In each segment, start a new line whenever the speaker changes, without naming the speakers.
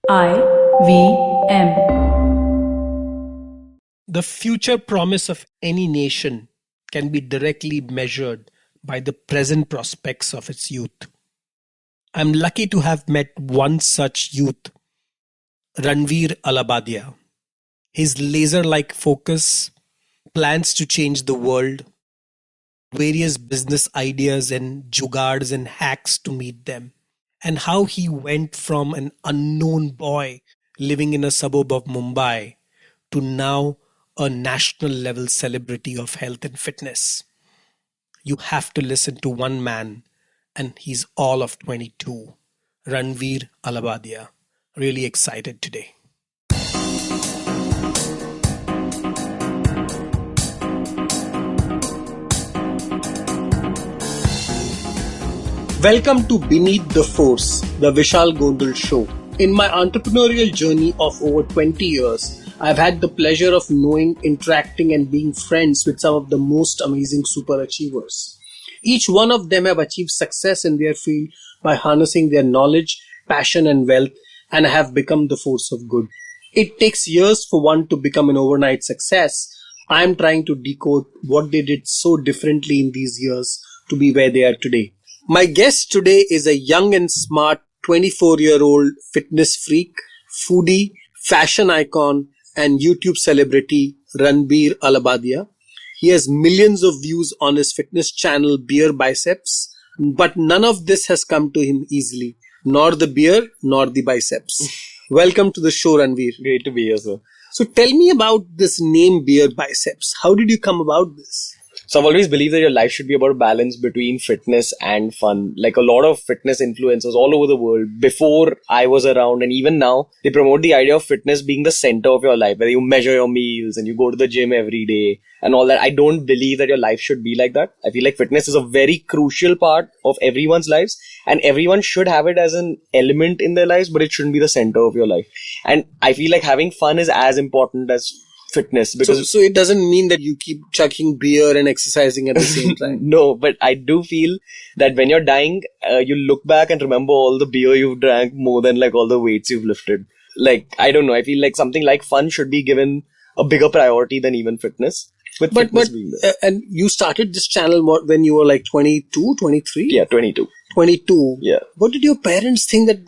IVM.
The future promise of any nation can be directly measured by the present prospects of its youth. I'm lucky to have met one such youth, Ranveer Allahbadia. His laser-like focus, plans to change the world, various business ideas and jugards and hacks to meet them, and how he went from an unknown boy living in a suburb of Mumbai to now a national level celebrity of health and fitness. You have to listen to one man, and he's all of 22, Ranveer Allahbadia. Really excited today. Welcome to Beneath the Force, the Vishal Gondal show. In my entrepreneurial journey of over 20 years, I've had the pleasure of knowing, interacting and being friends with some of the most amazing super achievers. Each one of them have achieved success in their field by harnessing their knowledge, passion and wealth, and have become the force of good. It takes years for one to become an overnight success. I'm trying to decode what they did so differently in these years to be where they are today. My guest today is a young and smart 24-year-old fitness freak, foodie, fashion icon, and YouTube celebrity Ranveer Allahbadia. He has millions of views on his fitness channel BeerBiceps, but none of this has come to him easily, nor the beer, nor the biceps. Welcome to the show, Ranveer.
Great to be here, sir.
So tell me about this name BeerBiceps. How did you come about this?
So I've always believed that your life should be about a balance between fitness and fun. Like a lot of fitness influencers all over the world, before I was around and even now, they promote the idea of fitness being the center of your life, where you measure your meals and you go to the gym every day and all that. I don't believe that your life should be like that. I feel like fitness is a very crucial part of everyone's lives and everyone should have it as an element in their lives, but it shouldn't be the center of your life. And I feel like having fun is as important as fitness, because
so it doesn't mean that you keep chugging beer and exercising at the same time.
No, but I do feel that when you're dying, you look back and remember all the beer you've drank more than like all the weights you've lifted. Like, I don't know, I feel like something like fun should be given a bigger priority than even fitness.
And you started this channel when you were like 22, 23?
Yeah, 22.
22.
Yeah.
What did your parents think that,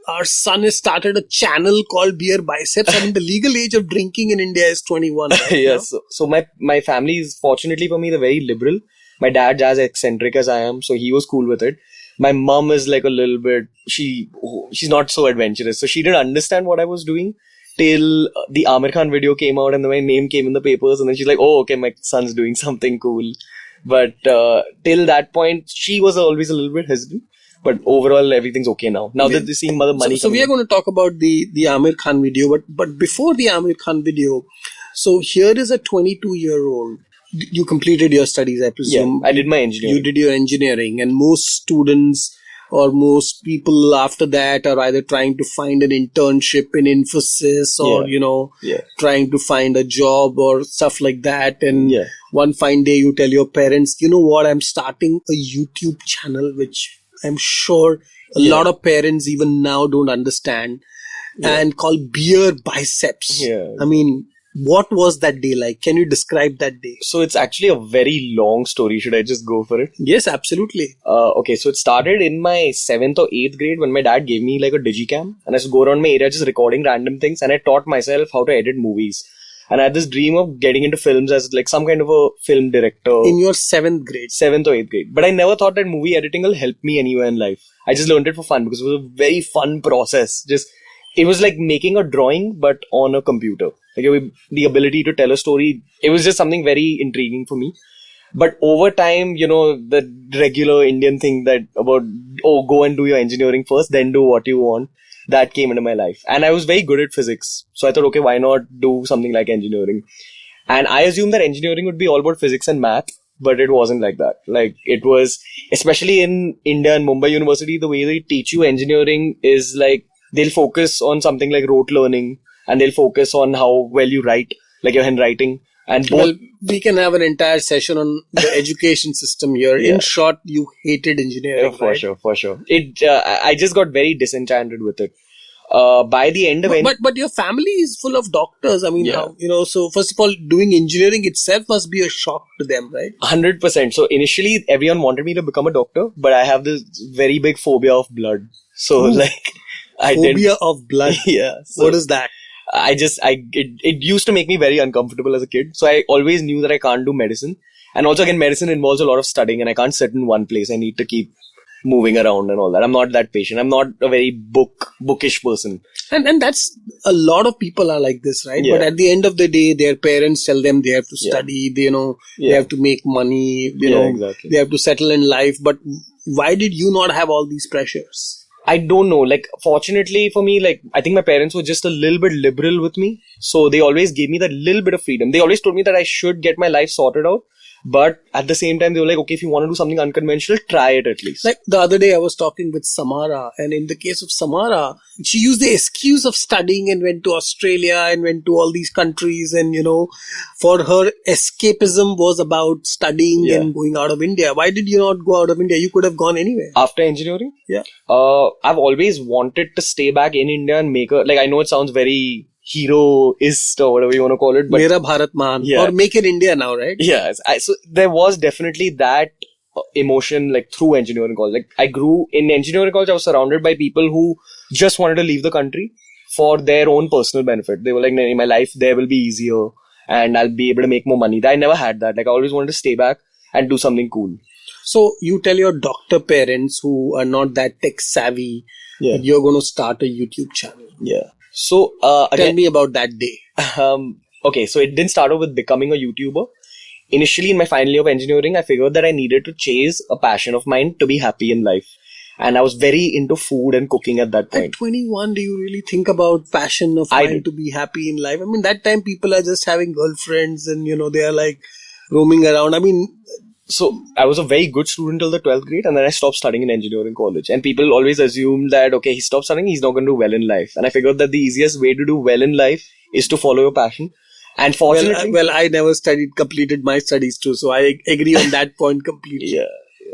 our son has started a channel called BeerBiceps? I mean, the legal age of drinking in India is 21. Right?
Yes. So my family is, fortunately for me, they're very liberal. My dad's as eccentric as I am, so he was cool with it. My mom is like a little bit, she's not so adventurous. So she didn't understand what I was doing till the Amir Khan video came out and then my name came in the papers. And then she's like, oh, okay, my son's doing something cool. But till that point, she was always a little bit hesitant. But overall, everything's okay now. Now that they're seeing the money.
So we are going to talk about the Amir Khan video. But before the Amir Khan video, so here is a 22-year-old. You completed your studies, I presume.
Yeah, I did my engineering.
You did your engineering. And most students or most people after that are either trying to find an internship in Infosys or, trying to find a job or stuff like that. And one fine day you tell your parents, you know what, I'm starting a YouTube channel, which I'm sure a lot of parents even now don't understand, and called BeerBiceps.
Yeah.
I mean, what was that day like? Can you describe that day?
So it's actually a very long story. Should I just go for it?
Yes, absolutely.
Okay, so it started in my 7th or 8th grade when my dad gave me like a digicam and I used to go around my area just recording random things, and I taught myself how to edit movies. And I had this dream of getting into films as like some kind of a film director.
In your 7th grade?
7th or 8th grade. But I never thought that movie editing will help me anywhere in life. I just learned it for fun because it was a very fun process. It was like making a drawing but on a computer. Like the ability to tell a story. It was just something very intriguing for me. But over time, the regular Indian thing that about, go and do your engineering first, then do what you want. That came into my life. And I was very good at physics. So I thought, okay, why not do something like engineering? And I assumed that engineering would be all about physics and math, but it wasn't like that. Like it was, especially in India and Mumbai University, the way they teach you engineering is like, they'll focus on something like rote learning and they'll focus on how well you write, like your handwriting. And
we can have an entire session on the education system here. In short, you hated engineering.
For sure. I just got very disenchanted with it. By the end of
but your family is full of doctors. I mean,
Yeah.
how, so first of all, doing engineering itself must be a shock to them, right?
100%. So initially, everyone wanted me to become a doctor, but I have this very big phobia of blood. So
Ooh.
I
Phobia of blood.
Yeah. So
What is that?
it used to make me very uncomfortable as a kid. So I always knew that I can't do medicine. And also again, medicine involves a lot of studying and I can't sit in one place. I need to keep moving around and all that. I'm not that patient. I'm not a very bookish person.
And that's a lot of people are like this, right?
Yeah.
But at the end of the day, their parents tell them they have to study, they have to make money,
exactly.
they have to settle in life. But why did you not have all these pressures?
I don't know. Like, fortunately for me, like, I think my parents were just a little bit liberal with me. So they always gave me that little bit of freedom. They always told me that I should get my life sorted out. But at the same time, they were like, okay, if you want to do something unconventional, try it at least.
Like the other day, I was talking with Samara, and in the case of Samara, she used the excuse of studying and went to Australia and went to all these countries. And, for her, escapism was about studying and going out of India. Why did you not go out of India? You could have gone anywhere.
After engineering?
Yeah.
I've always wanted to stay back in India and make I know it sounds very heroist or whatever you want to call it, but
Mera Bharat Mahan, or Make in India now, right?
Yes. So there was definitely that emotion like through engineering college. Like I grew in engineering college, I was surrounded by people who just wanted to leave the country for their own personal benefit. They were like, my life there will be easier and I'll be able to make more money. I never had that. Like I always wanted to stay back and do something cool.
So you tell your doctor parents who are not that tech savvy that you're going to start a YouTube channel.
Yeah. So,
tell me about that day.
Okay, so it didn't start off with becoming a YouTuber. Initially, in my final year of engineering, I figured that I needed to chase a passion of mine to be happy in life. And I was very into food and cooking at that point.
At 21, do you really think about passion of mine to be happy in life? I mean, that time people are just having girlfriends and, they are like roaming around. I mean...
So I was a very good student till the 12th grade and then I stopped studying in engineering college. And people always assume that, okay, he stopped studying, he's not going to do well in life. And I figured that the easiest way to do well in life is to follow your passion. And fortunately...
Well, I never completed my studies too. So I agree on that point completely.
Yeah.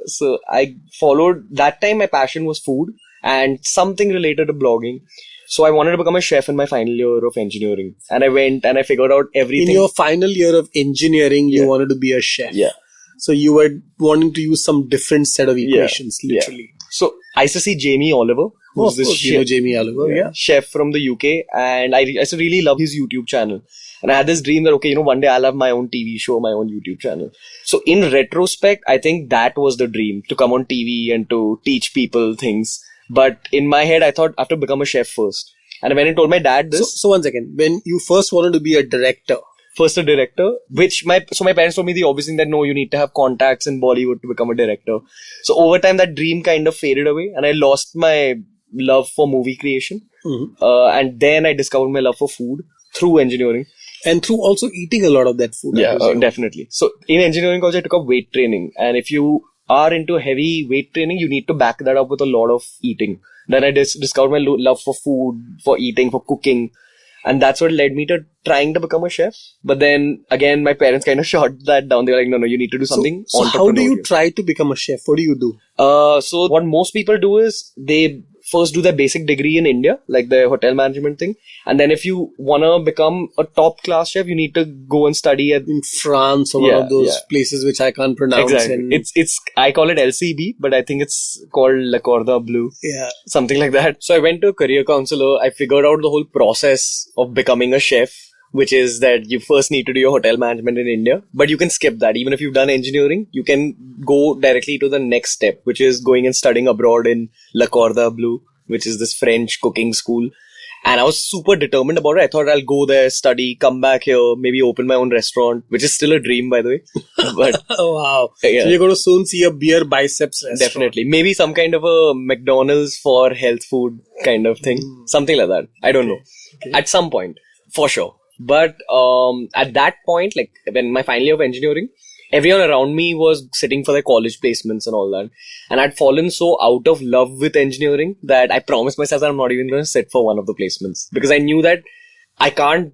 So I followed, that time my passion was food and something related to blogging. So I wanted to become a chef in my final year of engineering. And I went and I figured out everything.
In your final year of engineering, you wanted to be a chef.
Yeah.
So you were wanting to use some different set of equations, literally.
Yeah. So I used to see Jamie Oliver, who's this chef,
Jamie Oliver,
chef from the UK, and I used to really love his YouTube channel. And I had this dream that, okay, one day I'll have my own TV show, my own YouTube channel. So in retrospect, I think that was the dream, to come on TV and to teach people things. But in my head, I thought I have to become a chef first. And when I told my dad this...
So one second, when you first wanted to be a director...
First a director, which my parents told me the obvious thing that no, you need to have contacts in Bollywood to become a director. So over time that dream kind of faded away and I lost my love for movie creation. Mm-hmm. And then I discovered my love for food through engineering.
And through also eating a lot of that food.
Yeah, definitely. So in engineering college I took up weight training, and if you are into heavy weight training, you need to back that up with a lot of eating. Then I discovered my love for food, for eating, for cooking. And that's what led me to trying to become a chef. But then again, my parents kind of shot that down. They were like, no, you need to do something.
So how do you try to become a chef? What do you do?
So what most people do is they first do their basic degree in India, like the hotel management thing. And then if you want to become a top class chef, you need to go and study in
France or one of those places which I can't pronounce.
Exactly. It's I call it LCB, but I think it's called Le Cordon Bleu.
Yeah.
Something like that. So I went to a career counselor. I figured out the whole process of becoming a chef, which is that you first need to do your hotel management in India, but you can skip that. Even if you've done engineering, you can go directly to the next step, which is going and studying abroad in Le Cordon Bleu, which is this French cooking school. And I was super determined about it. I thought I'll go there, study, come back here, maybe open my own restaurant, which is still a dream, by the way. But
oh, wow. Yeah. So you're going to soon see a BeerBiceps restaurant.
Definitely. Maybe some kind of a McDonald's for health food kind of thing. Something like that. I don't know. Okay. At some point, for sure. But at that point, like when my final year of engineering, everyone around me was sitting for their college placements and all that. And I'd fallen so out of love with engineering that I promised myself that I'm not even going to sit for one of the placements. Because I knew that I can't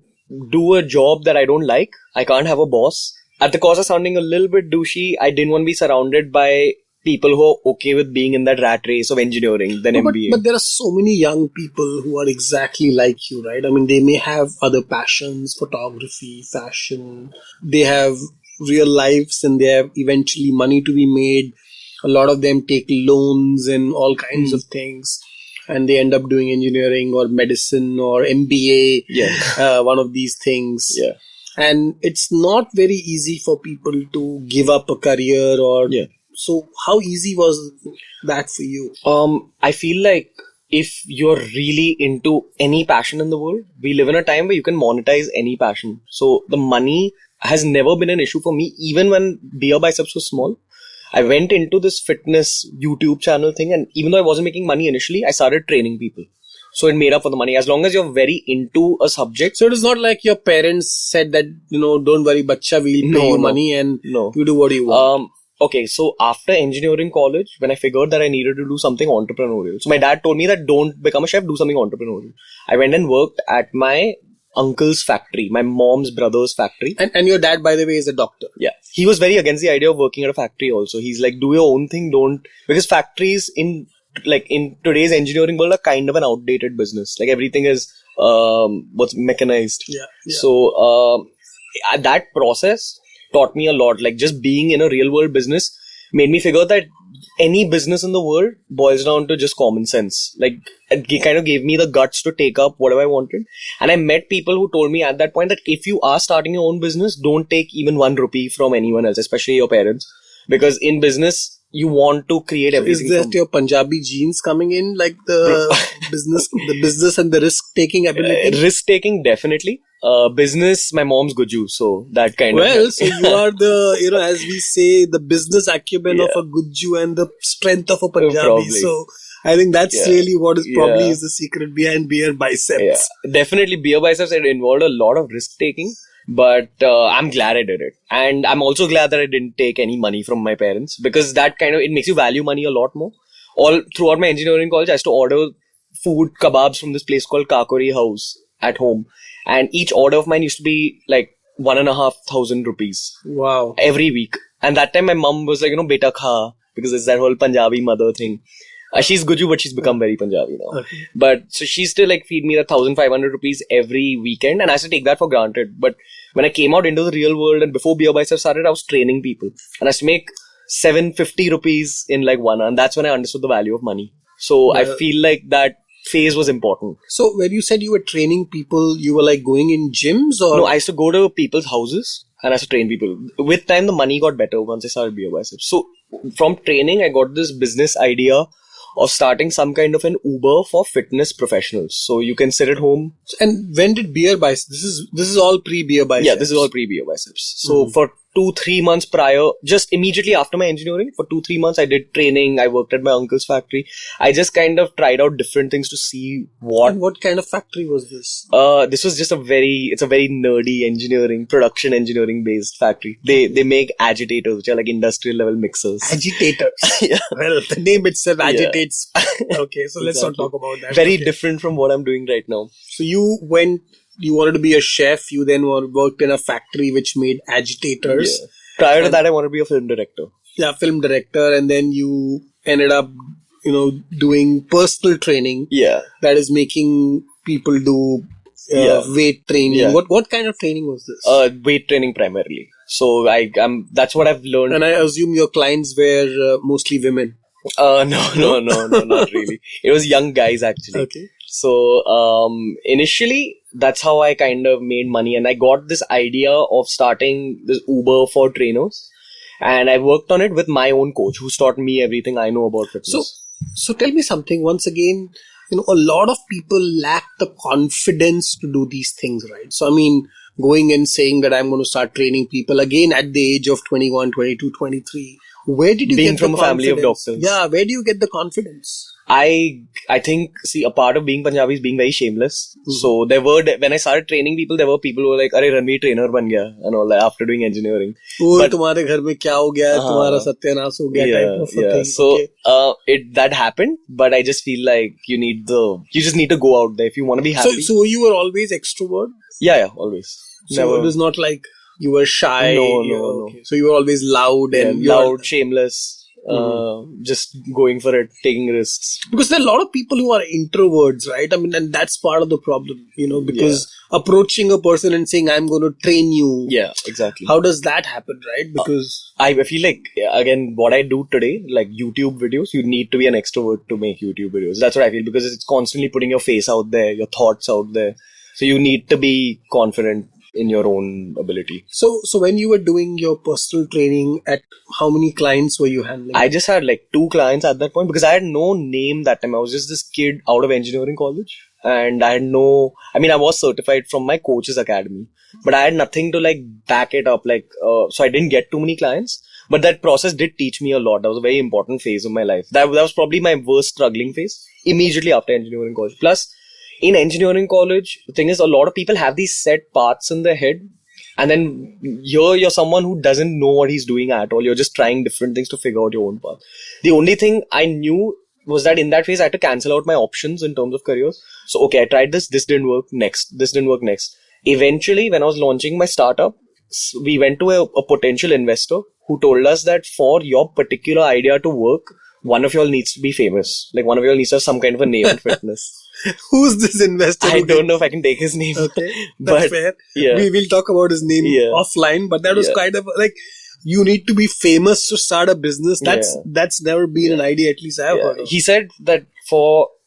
do a job that I don't like. I can't have a boss. At the cost of sounding a little bit douchey, I didn't want to be surrounded by people who are okay with being in that rat race of engineering than MBA.
But there are so many young people who are exactly like you, right? I mean, they may have other passions, photography, fashion. They have real lives and they have eventually money to be made. A lot of them take loans and all kinds of things. And they end up doing engineering or medicine or MBA, one of these things.
Yeah.
And it's not very easy for people to give up a career or...
Yeah.
So how easy was that for you?
I feel like if you're really into any passion in the world, we live in a time where you can monetize any passion. So the money has never been an issue for me, even when BeerBiceps was small. I went into this fitness YouTube channel thing, and even though I wasn't making money initially, I started training people. So it made up for the money. As long as you're very into a subject.
So it is not like your parents said that, don't worry, bacha, we'll pay you money and you do what you want.
Okay, so after engineering college, when I figured that I needed to do something entrepreneurial, so my dad told me that don't become a chef, do something entrepreneurial. I went and worked at my uncle's factory, my mom's brother's factory.
And your dad, by the way, is a doctor.
Yeah. He was very against the idea of working at a factory also. He's like, do your own thing, because factories in today's engineering world are kind of an outdated business. Like everything is, mechanized.
Yeah.
So, that process taught me a lot. Like just being in a real world business made me figure that any business in the world boils down to just common sense. Like it kind of gave me the guts to take up whatever I wanted. And I met people who told me at that point that if you are starting your own business, don't take even 1 rupee from anyone else, especially your parents. Because in business, you want to create everything.
Is that your Punjabi genes coming in, like the business and the risk-taking ability?
Risk-taking, definitely. Business, my mom's Guju, so that kind of...
Well, so you are the, as we say, the business acumen of a Guju and the strength of a Punjabi.
Probably.
So I think that's really what is probably is the secret behind BeerBiceps.
Yeah. Definitely, BeerBiceps, it involved a lot of risk-taking. But I'm glad I did it. And I'm also glad that I didn't take any money from my parents, because that it makes you value money a lot more. All throughout my engineering college, I used to order food, kebabs from this place called Kakori House at home. And each order of mine used to be like 1,500 rupees.
Wow.
Every week. And that time my mom was like, beta kha, because it's that whole Punjabi mother thing. She's Guju, but she's become very Punjabi now. Okay. But so she still feed me the 1,500 rupees every weekend, and I used to take that for granted. But when I came out into the real world and before BeerBiceps started, I was training people, and I used to make 750 rupees in 1 hour, and that's when I understood the value of money. So I feel like that phase was important.
So when you said you were training people, you were going in gyms or?
No, I used to go to people's houses and I used to train people. With time, the money got better once I started BeerBiceps. So from training, I got this business idea of starting some kind of an Uber for fitness professionals. So you can sit at home.
And when did BeerBiceps? This is all pre-BeerBiceps.
Yeah, this is all pre-BeerBiceps. So for 2-3 months prior, just immediately after my engineering, for 2-3 months, I did training. I worked at my uncle's factory. I just kind of tried out different things to see what.
And what kind of factory was this?
This was just it's a very nerdy production engineering based factory. They make agitators, which are like industrial level mixers.
Agitators?
Yeah.
Well, the name itself agitates. Okay, so let's not talk about that.
Very different from what I'm doing right now.
So you wanted to be a chef, you then worked in a factory which made agitators.
Yeah. Prior to that, I wanted to be a film director.
Yeah, film director, and then you ended up, doing personal training.
Yeah.
That is making people do weight training.
Yeah.
What kind of training was this?
Weight training primarily. So that's what I've learned.
And I assume your clients were mostly women.
No, not really. It was young guys actually.
Okay.
So, initially, that's how I kind of made money, and I got this idea of starting this Uber for trainers, and I worked on it with my own coach who's taught me everything I know about fitness.
So tell me something once again. A lot of people lack the confidence to do these things, right? So, going and saying that I'm going to start training people again at the age of 21, 22, 23. Where did you
Being
get
from
the
a family of
confidence?
doctors.
Yeah, where do you get the confidence?
I think, a part of being Punjabi is being very shameless. So when I started training people, there were people who were like, "Arey, Ranveer trainer ban gaya," and all that after doing engineering.
But तुम्हारे घर में क्या हो गया? तुम्हारा सत्यानाश हो गया type of thing.
So that happened, but I just feel like you just need to go out there if you want to be happy.
So you were always extrovert?
Yeah, always.
So
Never.
it was not like you were shy.
No.
Okay. So you were always loud and
loud, shameless. just going for it, taking risks.
Because there are a lot of people who are introverts, right? I mean, and that's part of the problem, because approaching a person and saying, I'm going to train you.
Yeah, exactly.
How does that happen, right? Because
I feel like, again, what I do today, like YouTube videos, you need to be an extrovert to make YouTube videos. That's what I feel, because it's constantly putting your face out there, your thoughts out there. So you need to be confident in your own ability.
So when you were doing your personal training, at how many clients were you handling?
I just had like 2 clients at that point, because I had no name that time. I was just this kid out of engineering college, and I was certified from my coach's academy, but I had nothing to like back it up. So I didn't get too many clients, but that process did teach me a lot. That was a very important phase of my life. That was probably my worst struggling phase immediately after engineering college. Plus, in engineering college, the thing is, a lot of people have these set paths in their head, and then you're someone who doesn't know what he's doing at all. You're just trying different things to figure out your own path. The only thing I knew was that in that phase, I had to cancel out my options in terms of careers. So, okay, I tried this didn't work, this didn't work next. Eventually, when I was launching my startup, we went to a potential investor who told us that for your particular idea to work, one of y'all needs to be famous. Like, one of y'all needs to have some kind of a name in fitness.
Who's this investor?
I don't know if I can take his name.
Okay, that's fair.
Yeah.
We will talk about his name offline, but that was kind of like, you need to be famous to start a business. That's never been an idea, at least I've heard of.
He said that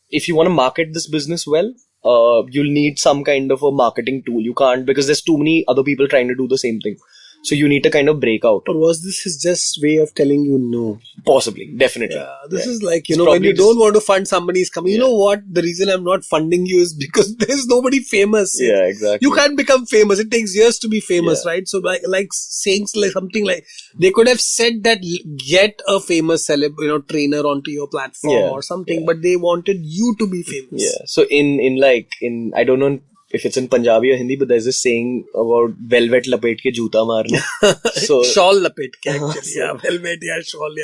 if you want to market this business well, you'll need some kind of a marketing tool. You can't, because there's too many other people trying to do the same thing. So you need to kind of break out.
Or was this his just way of telling you no?
Possibly, definitely.
Yeah, this is like, when you don't want to fund somebody's company, you know what? The reason I'm not funding you is because there's nobody famous.
Yeah, exactly.
You can't become famous. It takes years to be famous, right? So like saying like something like, they could have said that get a famous trainer onto your platform or something, but they wanted you to be famous.
Yeah. So in I don't know if it's in Punjabi or Hindi, but there's this saying about velvet lapet ke joota marna. So
shawl lapet ke actually, velvet, shawl,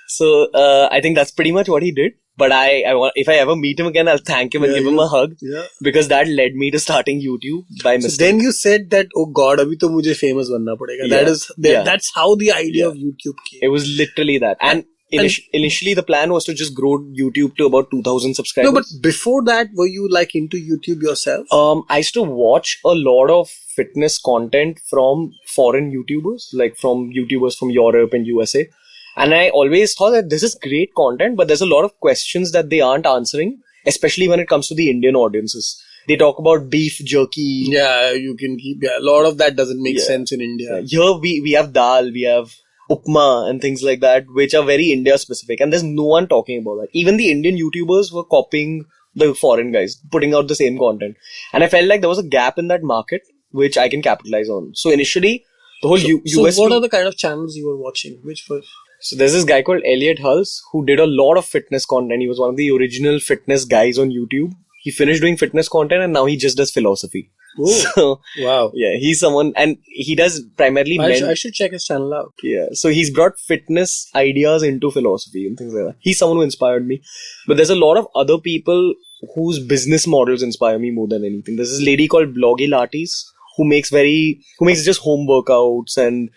So I think that's pretty much what he did. But if I ever meet him again, I'll thank him and give him a hug, because that led me to starting YouTube by mistake.
So then you said that, oh God, abhi to mujhe famous banna padega. That's how the idea of YouTube came.
It was literally that. And initially, the plan was to just grow YouTube to about 2,000 subscribers.
No, but before that, were you like into YouTube yourself?
I used to watch a lot of fitness content from foreign YouTubers, like from YouTubers from Europe and USA. And I always thought that this is great content, but there's a lot of questions that they aren't answering, especially when it comes to the Indian audiences. They talk about beef jerky.
Yeah, you can keep, a lot of that doesn't make sense in India.
Here we have dal, we have upma and things like that, which are very India specific, and there's no one talking about that. Even the Indian YouTubers were copying the foreign guys, putting out the same content, and I felt like there was a gap in that market which I can capitalize on. So initially, the whole US.
So what are the kind of channels you were watching? Which first?
So there's this guy called Elliot Hulse who did a lot of fitness content. He was one of the original fitness guys on YouTube. He finished doing fitness content and now he just does philosophy.
Oh, so, wow.
Yeah, he's someone, and he does primarily
I should check his channel out.
Yeah, so he's brought fitness ideas into philosophy and things like that. He's someone who inspired me. But there's a lot of other people whose business models inspire me more than anything. There's this lady called Bloggy Lattes who makes just home workouts and,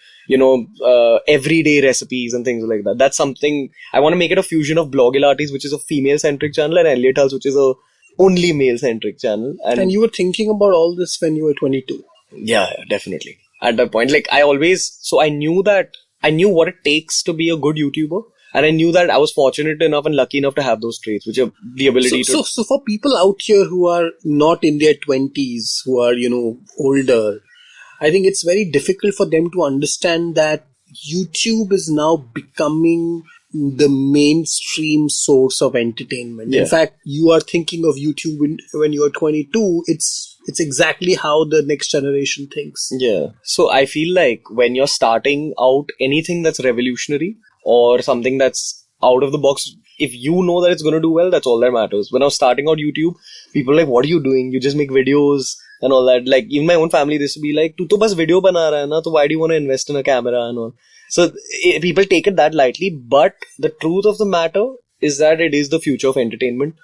everyday recipes and things like that. That's something, I want to make it a fusion of Bloggy Lattes, which is a female-centric channel, and Elliot Hulse, which is a only male-centric channel.
And you were thinking about all this when you were 22?
Yeah, definitely. At that point, I knew what it takes to be a good YouTuber. And I knew that I was fortunate enough and lucky enough to have those traits, which are the ability to...
So for people out here who are not in their 20s, who are, older, I think it's very difficult for them to understand that YouTube is now becoming the mainstream source of entertainment. Yeah. In fact, you are thinking of YouTube when you are 22. It's exactly how the next generation thinks.
Yeah. So I feel like when you're starting out, anything that's revolutionary or something that's out of the box, if you know that it's going to do well, that's all that matters. When I was starting out YouTube, people were like, what are you doing? You just make videos and all that. Like, even my own family, they used to be like, tu to bas video bana raha hai na, so why do you want to invest in a camera and all? So people take it that lightly, but the truth of the matter is that it is the future of entertainment.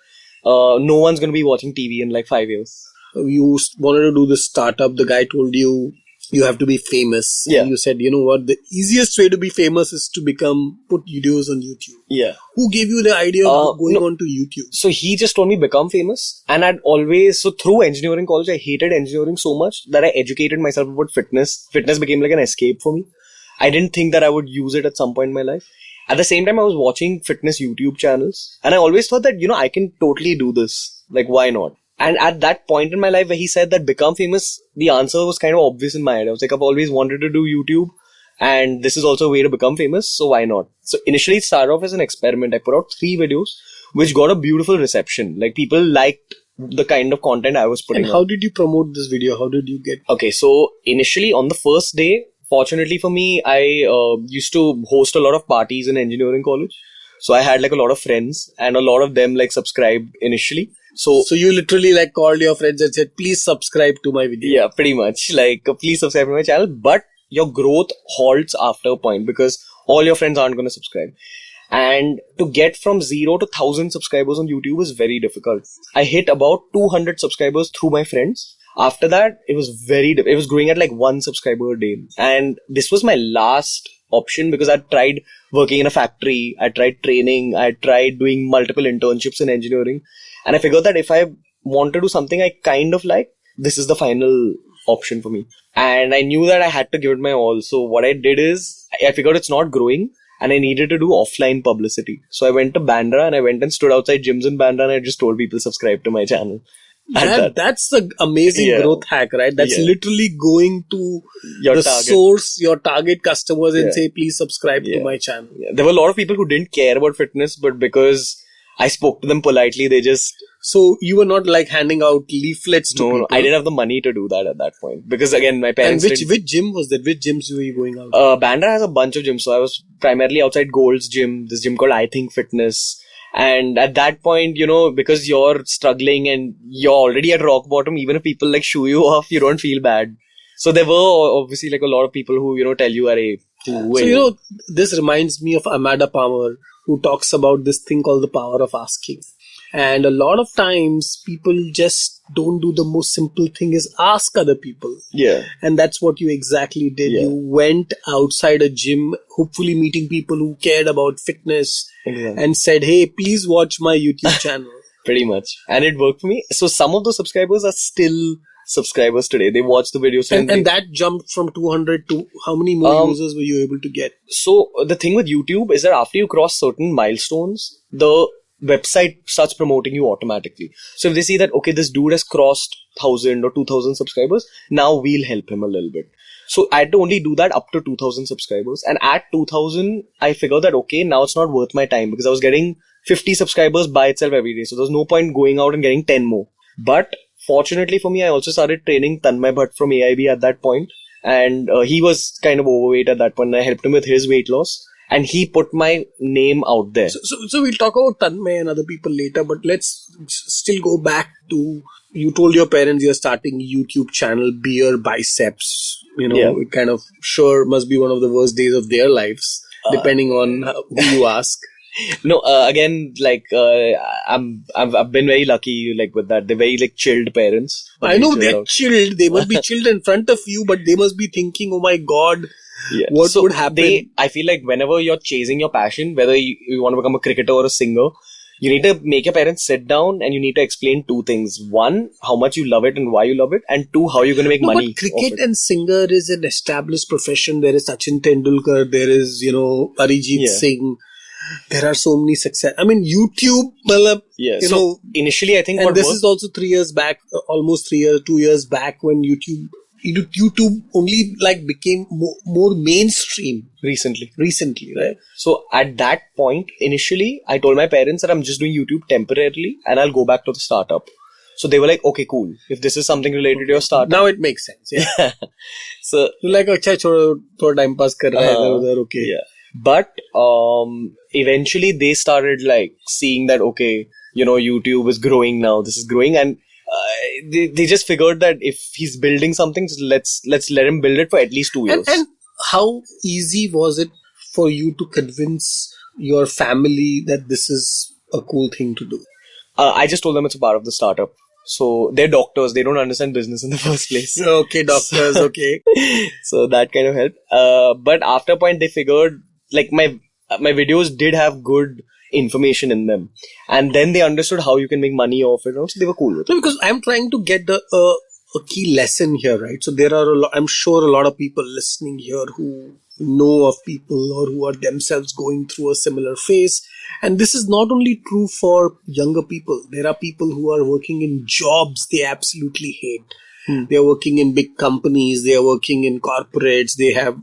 No one's going to be watching TV in like 5 years.
You wanted to do this startup. The guy told you, you have to be famous.
Yeah.
And you said, you know what, the easiest way to be famous is to put videos on YouTube.
Yeah.
Who gave you the idea of going on to YouTube?
So he just told me become famous, and so through engineering college, I hated engineering so much that I educated myself about fitness. Fitness became like an escape for me. I didn't think that I would use it at some point in my life. At the same time, I was watching fitness YouTube channels, and I always thought that, I can totally do this. Like, why not? And at that point in my life where he said that become famous, the answer was kind of obvious in my head. I was like, I've always wanted to do YouTube, and this is also a way to become famous, so why not? So initially it started off as an experiment. I put out 3 videos, which got a beautiful reception. Like, people liked the kind of content I was putting out.
And how did you promote this video? How did you get...
Okay, so initially on the first day, fortunately for me, I used to host a lot of parties in engineering college. So I had like a lot of friends, and a lot of them like subscribed initially. So
you literally like called your friends and said, please subscribe to my video.
Yeah, pretty much. Like, please subscribe to my channel. But your growth halts after a point because all your friends aren't going to subscribe. And to get from 0 to 1,000 subscribers on YouTube is very difficult. I hit about 200 subscribers through my friends. After that, it was growing at like 1 subscriber a day. And this was my last option because I tried working in a factory. I tried training. I tried doing multiple internships in engineering. And I figured that if I want to do something I kind of like, this is the final option for me. And I knew that I had to give it my all. So what I did is I figured it's not growing and I needed to do offline publicity. So I went to Bandra and I went and stood outside gyms in Bandra and I just told people subscribe to my channel.
That's the amazing growth hack, right? That's literally going to your target customers and say, please subscribe to my channel.
Yeah. There were a lot of people who didn't care about fitness, but because I spoke to them politely, they just...
So you were not like handing out leaflets to people?
No, I didn't have the money to do that at that point. Because again, my parents...
And which gym was that? Which gyms were you going out?
Bandra has a bunch of gyms. So I was primarily outside Gold's gym, this gym called I Think Fitness. And at that point, because you're struggling and you're already at rock bottom, even if people like shoo you off, you don't feel bad. So there were obviously like a lot of people who, tell you, Arey,
So, this reminds me of Amanda Palmer, who talks about this thing called the power of asking. And a lot of times people just don't do the most simple thing is ask other people.
Yeah.
And that's what you exactly did. Yeah. You went outside a gym, hopefully meeting people who cared about fitness and said, hey, please watch my YouTube channel.
Pretty much. And it worked for me. So some of those subscribers are still subscribers today. They watch the videos.
And that jumped from 200 to how many more users were you able to get?
So the thing with YouTube is that after you cross certain milestones, the website starts promoting you automatically. So if they see that, okay, this dude has crossed 1,000 or 2,000 subscribers, now we'll help him a little bit. So I had to only do that up to 2,000 subscribers. And at 2,000, I figured that, okay, now it's not worth my time because I was getting 50 subscribers by itself every day. So there's no point going out and getting 10 more. But fortunately for me, I also started training Tanmay Bhatt from AIB at that point. And he was kind of overweight at that point. And I helped him with his weight loss. And he put my name out there.
So we'll talk about Tanmay and other people later, but let's still go back to, you told your parents you're starting YouTube channel, BeerBiceps. It kind of sure must be one of the worst days of their lives, depending on who you ask.
No, again, like, I've been very lucky, like, with that. They're very, like, chilled parents.
I know they're chilled. They must be chilled in front of you, but they must be thinking, oh my God, what would happen?
I feel like whenever you're chasing your passion, whether you want to become a cricketer or a singer, you need to make your parents sit down and you need to explain 2 things. 1, how much you love it and why you love it. And 2, how you're going to make money.
But cricket and singer is an established profession. There is Sachin Tendulkar. There is, Arijit Singh. There are so many success. I mean, YouTube,
so initially I think
and this is also 3 years back, almost 2 years back when YouTube only like became more mainstream.
Recently,
right?
So at that point, initially, I told my parents that I'm just doing YouTube temporarily and I'll go back to the startup. So they were like, okay, cool. If this is something related to your startup.
Now it makes sense. Yeah.
So
you're like, okay, thoda time pass kar raha hai udhar, okay.
Yeah. But eventually they started like seeing that, okay, YouTube is growing now. This is growing, and they just figured that if he's building something, let's let him build it for at least 2 years.
And how easy was it for you to convince your family that this is a cool thing to do?
I just told them it's a part of the startup. So they're doctors. They don't understand business in the first place.
Okay, doctors. Okay.
So that kind of helped. But after a point, they figured like my videos did have good information in them, and then they understood how you can make money off it. So they were cool with it.
No, because I'm trying to get a key lesson here, right? So there are I'm sure a lot of people listening here who know of people or who are themselves going through a similar phase. And this is not only true for younger people. There are people who are working in jobs they absolutely hate. They are working in big companies. They are working in corporates. They have,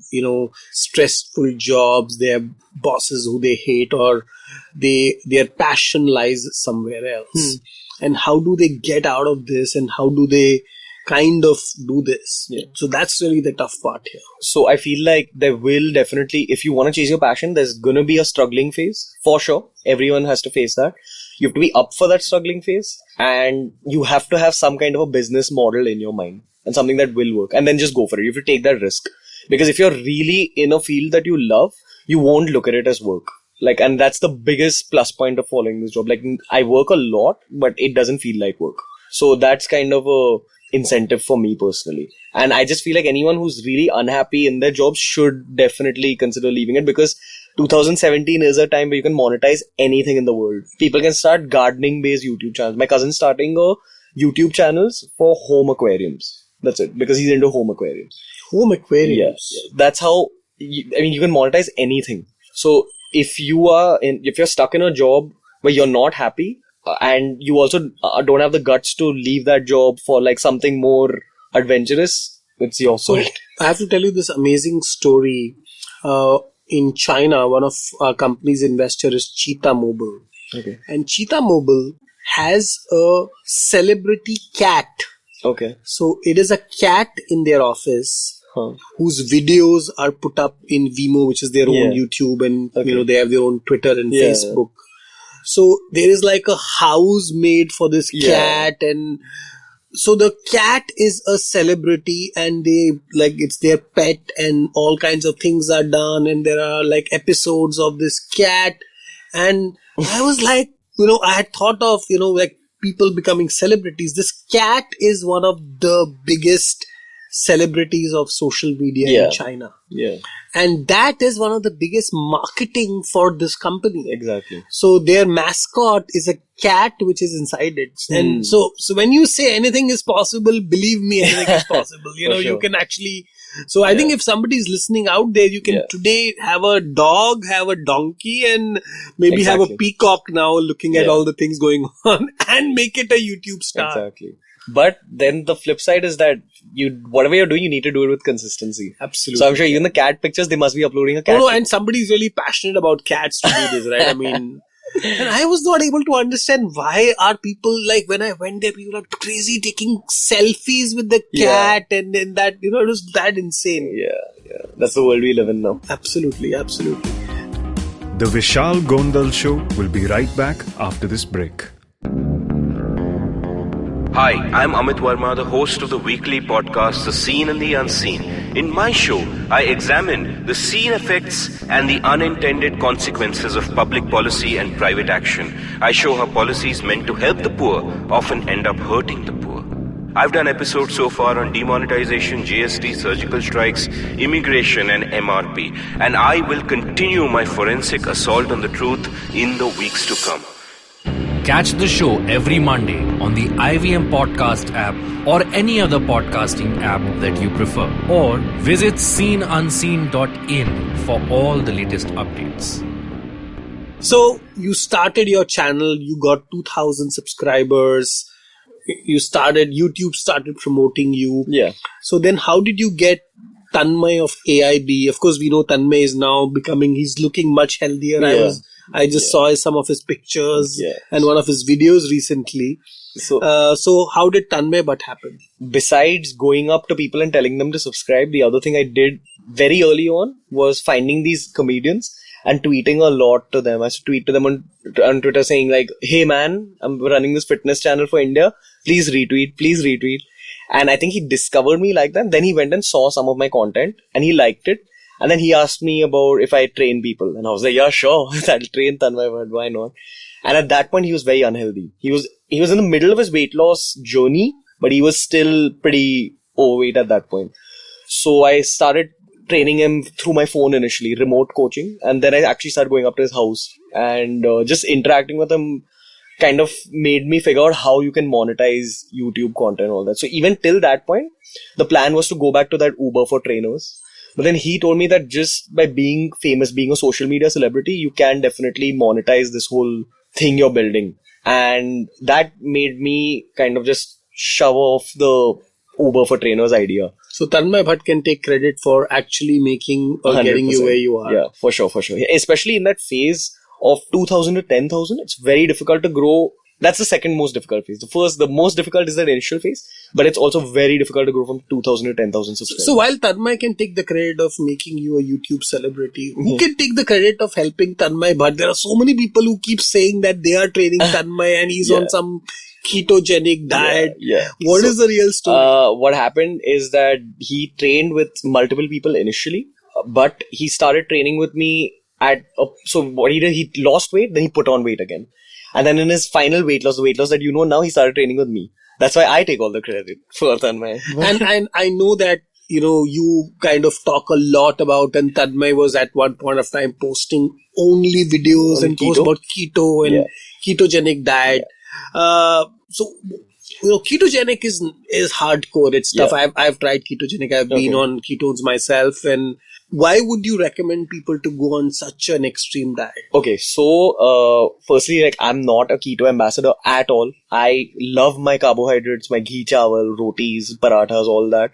stressful jobs. They have bosses who they hate, or their passion lies somewhere else. And how do they get out of this, and how do they kind of do this? So that's really the tough part here.
So I feel like there will definitely, if you want to chase your passion, there's going to be a struggling phase for sure. Everyone has to face that. You have to be up for that struggling phase, and you have to have some kind of a business model in your mind and something that will work, and then just go for it. You have to take that risk, because if you're really in a field that you love, you won't look at it as work. Like, and that's the biggest plus point of following this job. Like, I work a lot, but it doesn't feel like work. So that's kind of a incentive for me personally. And I just feel like anyone who's really unhappy in their job should definitely consider leaving it, because 2017 is a time where you can monetize anything in the world. People can start gardening based YouTube channels. My cousin's starting a YouTube channels for home aquariums. That's it, because he's into home aquariums.
Home aquariums.
Yeah. That's how you can monetize anything. So if you're stuck in a job where you're not happy, and you also don't have the guts to leave that job for like something more adventurous, it's your fault.
So I have to tell you this amazing story. In China, one of our company's investor is Cheetah Mobile.
Okay.
And Cheetah Mobile has a celebrity cat.
Okay.
So it is a cat in their office whose videos are put up in Vimeo, which is their own YouTube, and they have their own Twitter and Facebook. So there is like a house made for this cat, and so the cat is a celebrity, and it's their pet, and all kinds of things are done, and there are like episodes of this cat. And I was like, I had thought of, like people becoming celebrities. This cat is one of the biggest celebrities of social media in China.
Yeah.
And that is one of the biggest marketing for this company.
Exactly.
So their mascot is a cat which is inside it. And so when you say anything is possible, believe me, anything is possible. You can actually... So I think if somebody is listening out there, you can today have a dog, have a donkey, and maybe have a peacock now looking at all the things going on, and make it a YouTube star.
Exactly. But then the flip side is that whatever you're doing, you need to do it with consistency.
Absolutely.
So I'm sure even the cat pictures, they must be uploading a cat.
No, and somebody's really passionate about cats to do this, right? I mean, and I was not able to understand why are people, like when I went there, people are crazy taking selfies with the cat, and then that, it was that insane.
Yeah. That's the world we live in now.
Absolutely.
The Vishal Gondal Show will be right back after this break.
Hi, I'm Amit Verma, the host of the weekly podcast, The Seen and the Unseen. In my show, I examine the seen effects and the unintended consequences of public policy and private action. I show how policies meant to help the poor often end up hurting the poor. I've done episodes so far on demonetization, GST, surgical strikes, immigration and MRP. And I will continue my forensic assault on the truth in the weeks to come.
Catch the show every Monday on the IVM Podcast app or any other podcasting app that you prefer. Or visit seenunseen.in for all the latest updates.
So you started your channel, you got 2,000 subscribers, YouTube started promoting you.
Yeah.
So then how did you get Tanmay of AIB? Of course, we know Tanmay is now he's looking much healthier.
Yeah.
I just saw some of his pictures and one of his videos recently. So how did Tanmay Bhatt happen?
Besides going up to people and telling them to subscribe, the other thing I did very early on was finding these comedians and tweeting a lot to them. I used to tweet to them on Twitter saying like, hey man, I'm running this fitness channel for India. Please retweet. And I think he discovered me like that. Then he went and saw some of my content and he liked it. And then he asked me about if I train people. And I was like, yeah, sure. I'll train Tanmay Bhatt. Why not? And at that point, he was very unhealthy. He was he was in the middle of his weight loss journey, but he was still pretty overweight at that point. So I started training him through my phone initially, remote coaching. And then I actually started going up to his house and just interacting with him kind of made me figure out how you can monetize YouTube content and all that. So even till that point, the plan was to go back to that Uber for trainers. But then he told me that just by being famous, being a social media celebrity, you can definitely monetize this whole thing you're building. And that made me kind of just shove off the Uber for trainers idea.
So Tanmay Bhatt can take credit for actually making or getting you where you are.
Yeah, for sure. Especially in that phase of 2000 to 10,000, it's very difficult to grow. That's the second most difficult phase. The most difficult is that initial phase, but it's also very difficult to grow from 2,000 to 10,000 subscribers.
So while Tanmay can take the credit of making you a YouTube celebrity, who can take the credit of helping Tanmay Bhatt? There are so many people who keep saying that they are training Tanmay and he's on some ketogenic diet. What is the real story?
What happened is that he trained with multiple people initially, but he started training with me so what he did, he lost weight, then he put on weight again. And then in his final weight loss, the weight loss that you know now, he started training with me. That's why I take all the credit for Tanmay.
And I know that, you kind of talk a lot about, and Tanmay was at one point of time posting only videos and posts about keto and ketogenic diet. So ketogenic is hardcore. It's tough. I've tried ketogenic. I've been on ketones myself. And why would you recommend people to go on such an extreme diet?
Okay, so firstly, I'm not a keto ambassador at all. I love my carbohydrates, my ghee chawal, rotis, parathas, all that.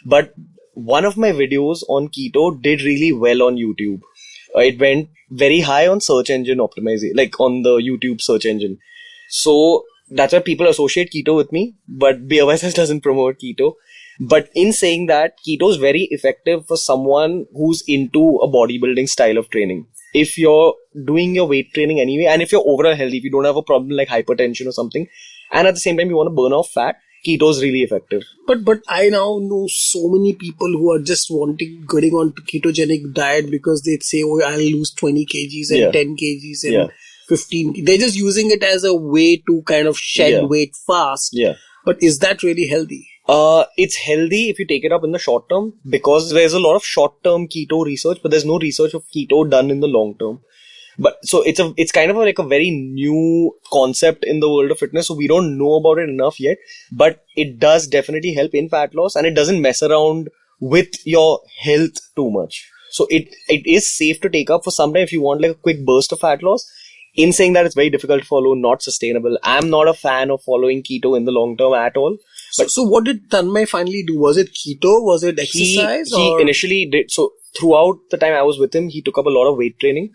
But one of my videos on keto did really well on YouTube. It went very high on search engine optimization, like on the YouTube search engine. So that's why people associate keto with me, but BeerBiceps doesn't promote keto. But in saying that, keto is very effective for someone who's into a bodybuilding style of training. If you're doing your weight training anyway, and if you're overall healthy, if you don't have a problem like hypertension or something, and at the same time you want to burn off fat, keto is really effective.
But I now know so many people who are just getting on to ketogenic diet because they say, oh, I'll lose 20 kgs and 10 kgs and 15. They're just using it as a way to kind of shed weight fast.
Yeah.
But is that really healthy?
It's healthy if you take it up in the short term because there's a lot of short term keto research, but there's no research of keto done in the long term. But so it's kind of like a very new concept in the world of fitness. So we don't know about it enough yet, but it does definitely help in fat loss and it doesn't mess around with your health too much. So it is safe to take up for some time if you want like a quick burst of fat loss. In saying that, it's very difficult to follow, not sustainable. I'm not a fan of following keto in the long term at all.
But so what did Tanmay finally do? Was it keto? Was it exercise?
He initially did. So throughout the time I was with him, he took up a lot of weight training.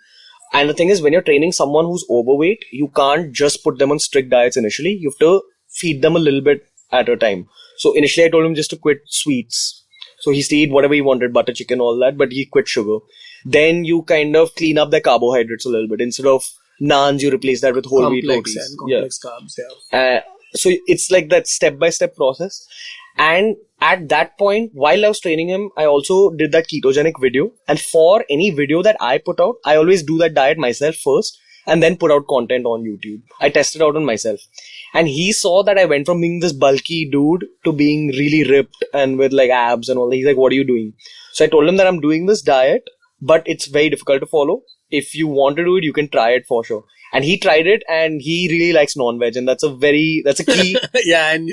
And the thing is, when you're training someone who's overweight, you can't just put them on strict diets initially. You have to feed them a little bit at a time. So initially I told him just to quit sweets. So he used to eat whatever he wanted, butter chicken, all that, but he quit sugar. Then you kind of clean up the carbohydrates a little bit. Instead of naans, you replace that with whole wheat rotis.
And complex carbs,
so it's like that step-by-step process. And at that point, while I was training him, I also did that ketogenic video. And for any video that I put out, I always do that diet myself first and then put out content on YouTube. I tested out on myself. And he saw that I went from being this bulky dude to being really ripped and with like abs and all that. He's like, what are you doing? So I told him that I'm doing this diet, but it's very difficult to follow. If you want to do it, you can try it for sure. And he tried it and he really likes non-veg and that's a key.
Yeah, and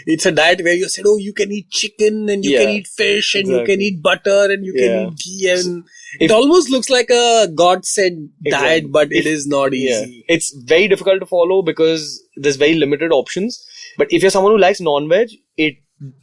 it's a diet where you said, oh, you can eat chicken and you can eat fish and you can eat butter and you can eat ghee and it almost looks like a God-sent diet, but it is not easy.
It's very difficult to follow because there's very limited options. But if you're someone who likes non-veg, it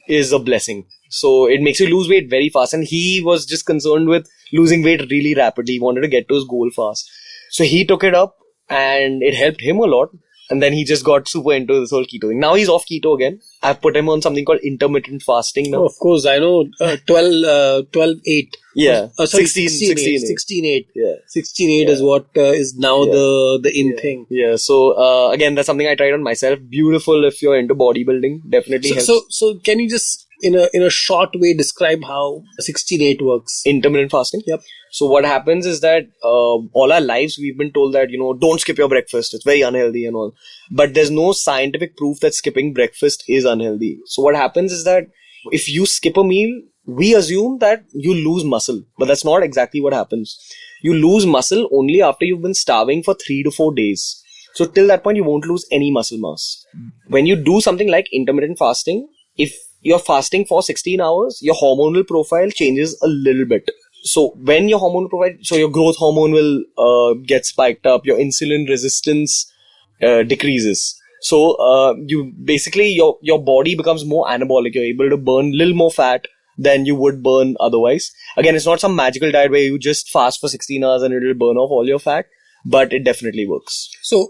is a blessing. So it makes you lose weight very fast. And he was just concerned with losing weight really rapidly. He wanted to get to his goal fast. So he took it up and it helped him a lot. And then he just got super into this whole keto thing. Now he's off keto again. I've put him on something called intermittent fasting now.
Oh, of course, I know. 12-8.
Yeah.
Sorry,
16-8. Yeah.
16-8 is what is now the in thing.
Yeah. So, again, that's something I tried on myself. Beautiful if you're into bodybuilding. Definitely helps.
So can you just in a short way, describe how 16-8 works.
Intermittent fasting.
Yep.
So what happens is that all our lives we've been told that, don't skip your breakfast. It's very unhealthy and all. But there's no scientific proof that skipping breakfast is unhealthy. So what happens is that if you skip a meal, we assume that you lose muscle. But that's not exactly what happens. You lose muscle only after you've been starving for 3 to 4 days. So till that point, you won't lose any muscle mass. When you do something like intermittent fasting, if you're fasting for 16 hours, your hormonal profile changes a little bit. So when your hormonal profile, so your growth hormone will get spiked up, your insulin resistance decreases. So you basically, your body becomes more anabolic. You're able to burn a little more fat than you would burn otherwise. Again, it's not some magical diet where you just fast for 16 hours and it'll burn off all your fat, but it definitely works.
So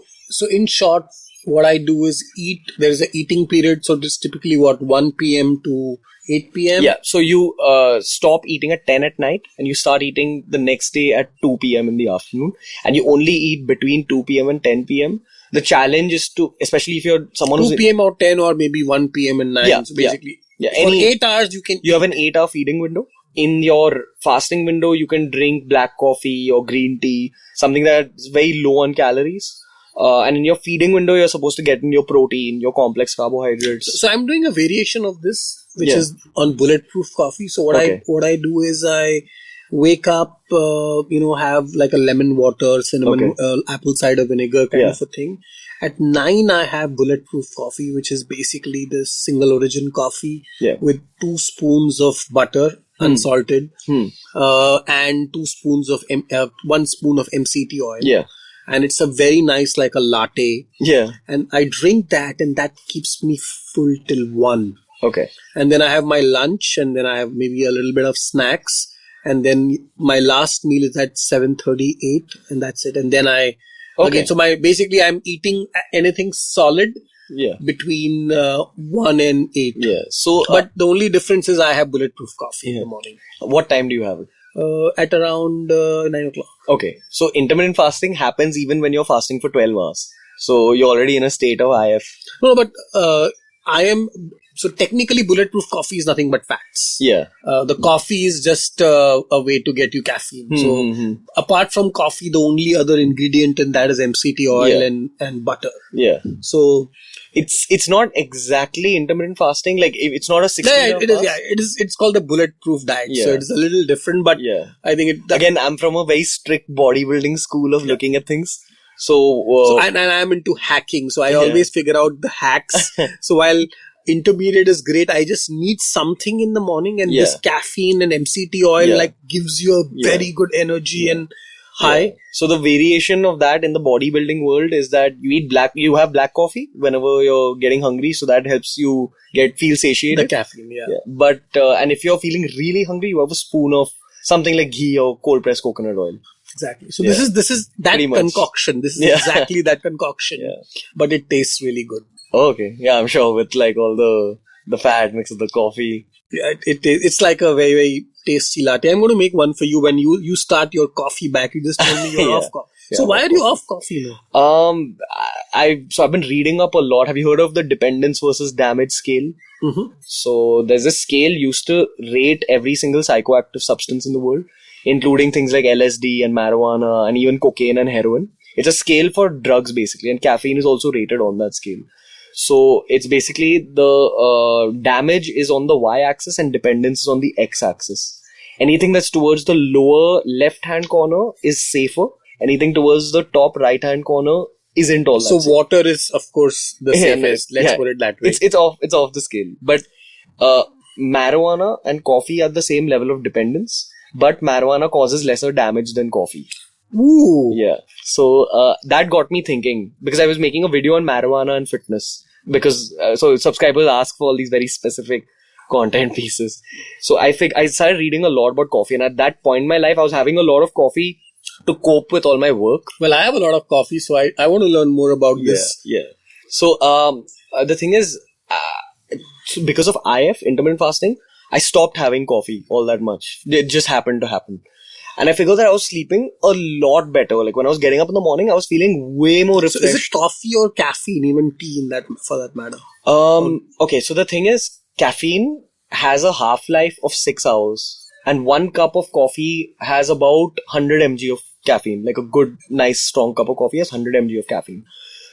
in short, what I do is eat. There is an eating period. So this typically 1 p.m. to 8 p.m.
Yeah. So you stop eating at 10 at night and you start eating the next day at 2 p.m. in the afternoon, and you only eat between 2 p.m. and 10 p.m. The challenge is to, especially if you're someone
2 p.m. or 10 or maybe 1 p.m. and 9.
Yeah,
so basically,
yeah.
For 8 hours you
have an 8-hour feeding window. In your fasting window, you can drink black coffee or green tea, something that's very low on calories. And in your feeding window, you're supposed to get in your protein, your complex carbohydrates.
So I'm doing a variation of this, which is on Bulletproof Coffee. So what I do is I wake up, have like a lemon water, cinnamon, apple cider vinegar kind of a thing. At 9, I have Bulletproof Coffee, which is basically this single origin coffee with 2 spoons of butter, unsalted, and 2 spoons of 1 spoon of MCT oil.
Yeah.
And it's a very nice, like a latte.
Yeah.
And I drink that, and that keeps me full till 1.
Okay.
And then I have my lunch, and then I have maybe a little bit of snacks. And then my last meal is at 7:38, and that's it. And then again, so I'm eating anything solid between 1 and 8.
Yeah. So,
but the only difference is I have Bulletproof Coffee in the morning.
What time do you have it?
At around 9 o'clock.
Okay. So intermittent fasting happens even when you're fasting for 12 hours. So you're already in a state of IF.
No, but I am... So technically Bulletproof Coffee is nothing but fats.
Yeah.
The coffee is just a way to get you caffeine. So apart from coffee, the only other ingredient in that is MCT oil and butter.
Yeah.
So...
It's not exactly intermittent fasting. Like it's not a 16-hour
it is. Yeah, it is. It's called the bulletproof diet. So it's a little different. But I think
again, I'm from a very strict bodybuilding school of looking at things. So
and I'm into hacking. So I always figure out the hacks. So while intermediate is great, I just need something in the morning, and this caffeine and MCT oil gives you a very good energy and high.
Yeah. So the variation of that in the bodybuilding world is that you have black coffee whenever you're getting hungry, so that helps you feel satiated.
The caffeine,
But and if you're feeling really hungry, you have a spoon of something like ghee or cold pressed coconut oil.
Exactly. So this is that concoction. This is exactly that concoction. Yeah. But it tastes really good.
Okay. Yeah, I'm sure with like all the fat mixed with the coffee.
Yeah, it's like a very, very tasty latte. I'm going to make one for you when you start your coffee back. You just told me you're off coffee. So why are you off coffee now?
I've been reading up a lot. Have you heard of the dependence versus damage scale?
Mm-hmm.
So there's a scale used to rate every single psychoactive substance in the world, including things like LSD and marijuana and even cocaine and heroin. It's a scale for drugs basically, and caffeine is also rated on that scale. So it's basically the damage is on the y-axis and dependence is on the x-axis. Anything that's towards the lower left-hand corner is safer. Anything towards the top right-hand corner isn't all that
So
safe.
Water is, of course, the safest. Let's put it that way.
It's off the scale. But marijuana and coffee are the same level of dependence, but marijuana causes lesser damage than coffee.
Ooh.
Yeah. So that got me thinking, because I was making a video on marijuana and fitness, because so subscribers ask for all these very specific content pieces. So I started reading a lot about coffee, and at that point in my life, I was having a lot of coffee to cope with all my work.
Well, I have a lot of coffee, so I want to learn more about this.
Yeah. So the thing is, because of IF, intermittent fasting, I stopped having coffee all that much. It just happened to happen. And I figured that I was sleeping a lot better. Like when I was getting up in the morning, I was feeling way more refreshed.
So is it coffee or caffeine, even tea for that matter?
Okay, so the thing is, caffeine has a half-life of 6 hours. And 1 cup of coffee has about 100 mg of caffeine. Like a good, nice, strong cup of coffee has 100 mg of caffeine.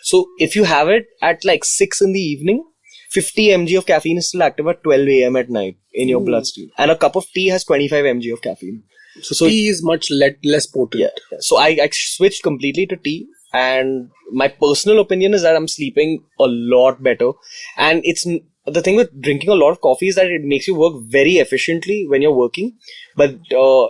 So if you have it at like 6 in the evening, 50 mg of caffeine is still active at 12 a.m. at night in your bloodstream. And a cup of tea has 25 mg of caffeine.
So tea is much less potent.
Yeah. So I switched completely to tea. And my personal opinion is that I'm sleeping a lot better. And it's the thing with drinking a lot of coffee is that it makes you work very efficiently when you're working, but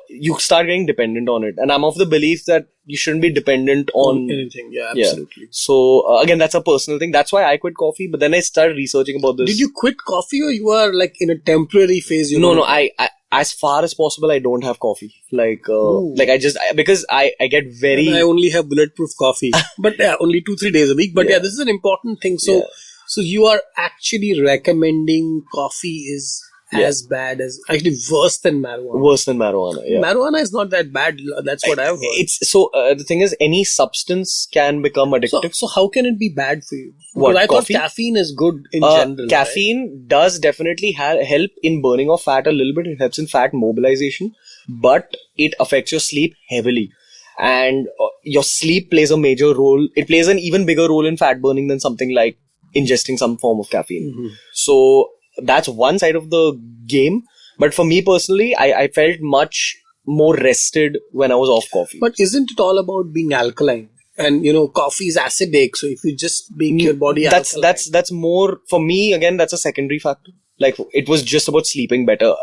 you start getting dependent on it. And I'm of the belief that you shouldn't be dependent on
anything. Yeah, absolutely.
So again, that's a personal thing. That's why I quit coffee. But then I started researching about this.
Did you quit coffee, or you are like in a temporary phase?
No. I as far as possible, I don't have coffee. Because I get very.
And I only have Bulletproof Coffee, but only 2-3 days a week. But this is an important thing. So you are actually recommending coffee is as bad as, actually worse than marijuana.
Worse than marijuana, yeah.
Marijuana is not that bad. That's what I've heard.
The thing is, any substance can become addictive.
So how can it be bad for you?
What,
I
coffee?
thought caffeine is good in general.
Caffeine does definitely help in burning of fat a little bit. It helps in fat mobilization, but it affects your sleep heavily. And your sleep plays a major role. It plays an even bigger role in fat burning than something like ingesting some form of caffeine. Mm-hmm. So that's one side of the game. But for me personally, I felt much more rested when I was off coffee.
But isn't it all about being alkaline? And coffee is acidic. So if you just make your body alkaline.
That's more, for me, again, that's a secondary factor. Like, it was just about sleeping better.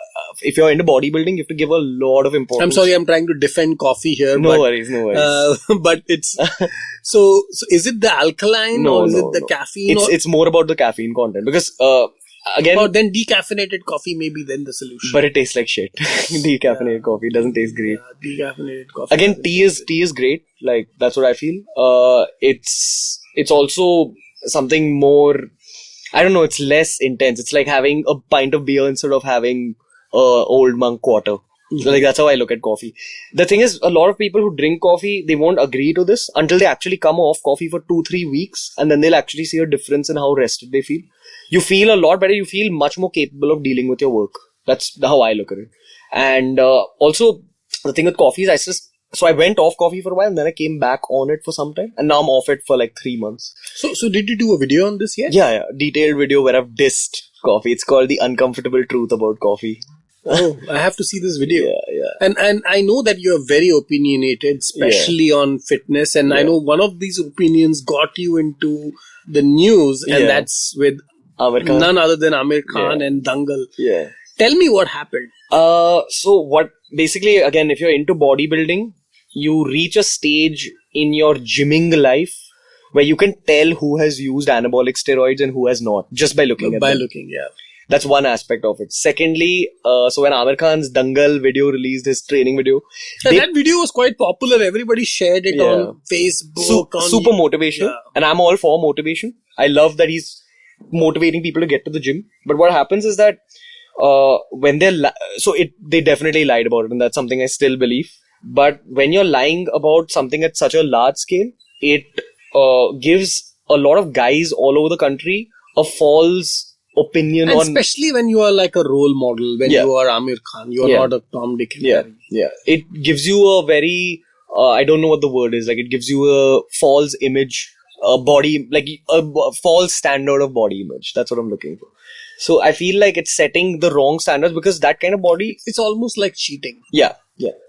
If you're into bodybuilding, you have to give a lot of importance.
I'm sorry, I'm trying to defend coffee here.
No worries.
But it's... So is it the alkaline or is it the caffeine?
It's more about the caffeine content. Because, again...
Or then decaffeinated coffee may be then the solution.
But it tastes like shit. Decaffeinated coffee doesn't taste great.
Yeah, decaffeinated coffee.
Again, tea is great. Like, that's what I feel. It's also something more... I don't know, it's less intense. It's like having a pint of beer instead of having Old Monk water. Mm-hmm. Like, that's how I look at coffee. The thing is, a lot of people who drink coffee, they won't agree to this until they actually come off coffee for 2-3 weeks, and then they'll actually see a difference in how rested they feel. You feel a lot better. You feel much more capable of dealing with your work. That's how I look at it. And also, the thing with coffee is so I went off coffee for a while, and then I came back on it for some time, and now I'm off it for like 3 months.
So did you do a video on this yet?
Yeah. Detailed video where I've dissed coffee. It's called The Uncomfortable Truth About Coffee.
Oh, I have to see this video.
Yeah.
And I know that you are very opinionated, especially on fitness. And I know one of these opinions got you into the news, and that's with none other than Amir Khan and Dangal.
Yeah.
Tell me what happened.
So what, basically, again, if you're into bodybuilding, you reach a stage in your gymming life where you can tell who has used anabolic steroids and who has not, just by looking at them. That's one aspect of it. Secondly, so when Amir Khan's Dangal video released, his training video...
that video was quite popular. Everybody shared it on Facebook.
Super motivational. Yeah. And I'm all for motivation. I love that he's motivating people to get to the gym. But what happens is that when they definitely lied about it, and that's something I still believe. But when you're lying about something at such a large scale, it gives a lot of guys all over the country a false opinion
and especially when you are like a role model, when you are Amir Khan, you are not a Tom, Dick and Harry.
Yeah. It gives you a very, I don't know what the word is, like it gives you a false image, a body, like a false standard of body image. That's what I'm looking for. So I feel like it's setting the wrong standards because that kind of body...
It's almost like cheating.
Yeah.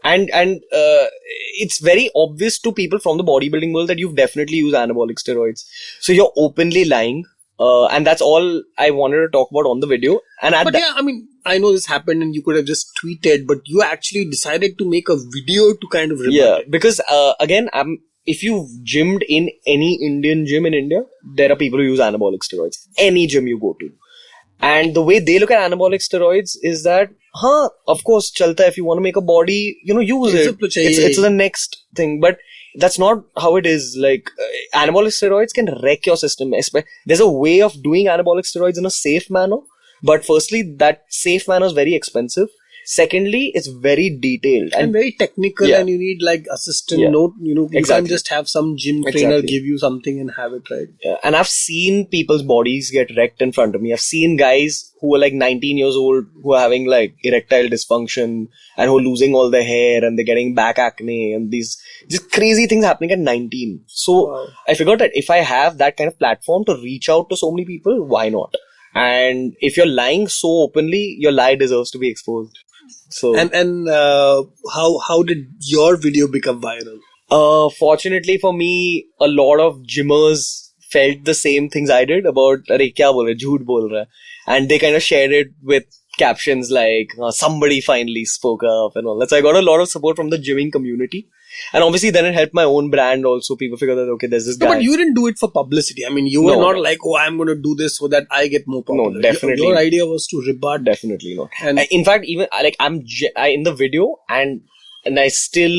And it's very obvious to people from the bodybuilding world that you've definitely used anabolic steroids. So you're openly lying. And that's all I wanted to talk about on the video. And
I know this happened and you could have just tweeted, but you actually decided to make a video to kind of rebut it.
Because again, if you've gymmed in any Indian gym in India, there are people who use anabolic steroids. Any gym you go to. And the way they look at anabolic steroids is that, of course, chalta, if you want to make a body, use it. It's the next thing. But that's not how it is. Like, anabolic steroids can wreck your system. There's a way of doing anabolic steroids in a safe manner. But firstly, that safe manner is very expensive. Secondly, it's very detailed
and very technical,
Yeah.
and you need like assistant
Yeah.
note. You
Exactly.
can't just have some gym trainer
Exactly.
give you something and have it right.
Yeah, and I've seen people's bodies get wrecked in front of me. I've seen guys who are like 19 years old who are having like erectile dysfunction and who are losing all their hair and they're getting back acne and these just crazy things happening at 19. So
Wow.
I figured that if I have that kind of platform to reach out to so many people, why not? And if you're lying so openly, your lie deserves to be exposed. So
And how did your video become viral?
Fortunately for me, a lot of gymmers felt the same things I did about "Arey kya bol raha hai, jhoot bol raha hai," and they kind of shared it with captions like "somebody finally spoke up" and all that. So I got a lot of support from the gymming community, and obviously then it helped my own brand also. People figured that okay, there's this
No,
guy.
but you didn't do it for publicity. I mean, you were
No,
not
no.
like, oh, I'm going to do this so that I get more popular.
No, definitely
Your
not.
idea was to rebut.
Definitely not.
And-
In fact, even like I in the video, and I still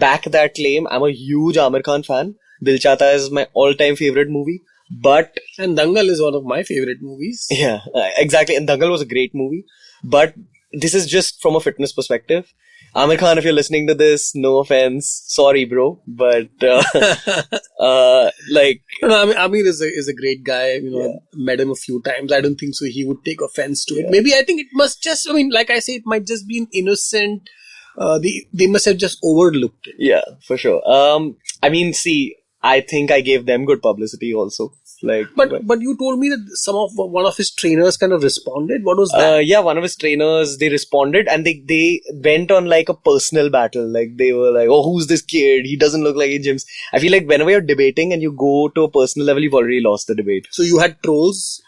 back that claim. I'm a huge Aamir Khan fan. Dil Chahta is my all-time favorite movie. But
And Dangal is one of my favorite movies.
yeah, exactly. And Dangal was a great movie. But this is just from a fitness perspective. Aamir Khan, if you're listening to this, no offense, sorry, bro. But like,
No, I mean, Amir is a great guy. I've met him a few times. I don't think so he would take offense to it. Maybe I think it must just, I mean, like I say, it might just be an innocent, they must have just overlooked it.
yeah, for sure. I mean, see, I think I gave them good publicity also. Like,
But you told me that one of his trainers kind of responded. What was that?
yeah, one of his trainers, they responded and they went on like a personal battle. Like they were like, oh, who's this kid? He doesn't look like he gyms. I feel like whenever you're debating and you go to a personal level, you've already lost the debate.
So you had trolls.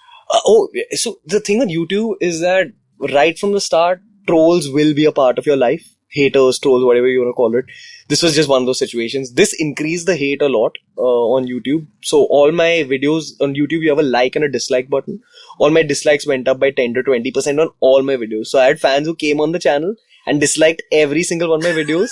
So the thing with YouTube is that right from the start, trolls will be a part of your life. Haters, trolls, whatever you want to call it. This was just one of those situations. This increased the hate a lot on YouTube. So all my videos on YouTube, you have a like and a dislike button. All my dislikes went up by 10 to 20% on all my videos. So I had fans who came on the channel and disliked every single one of my videos.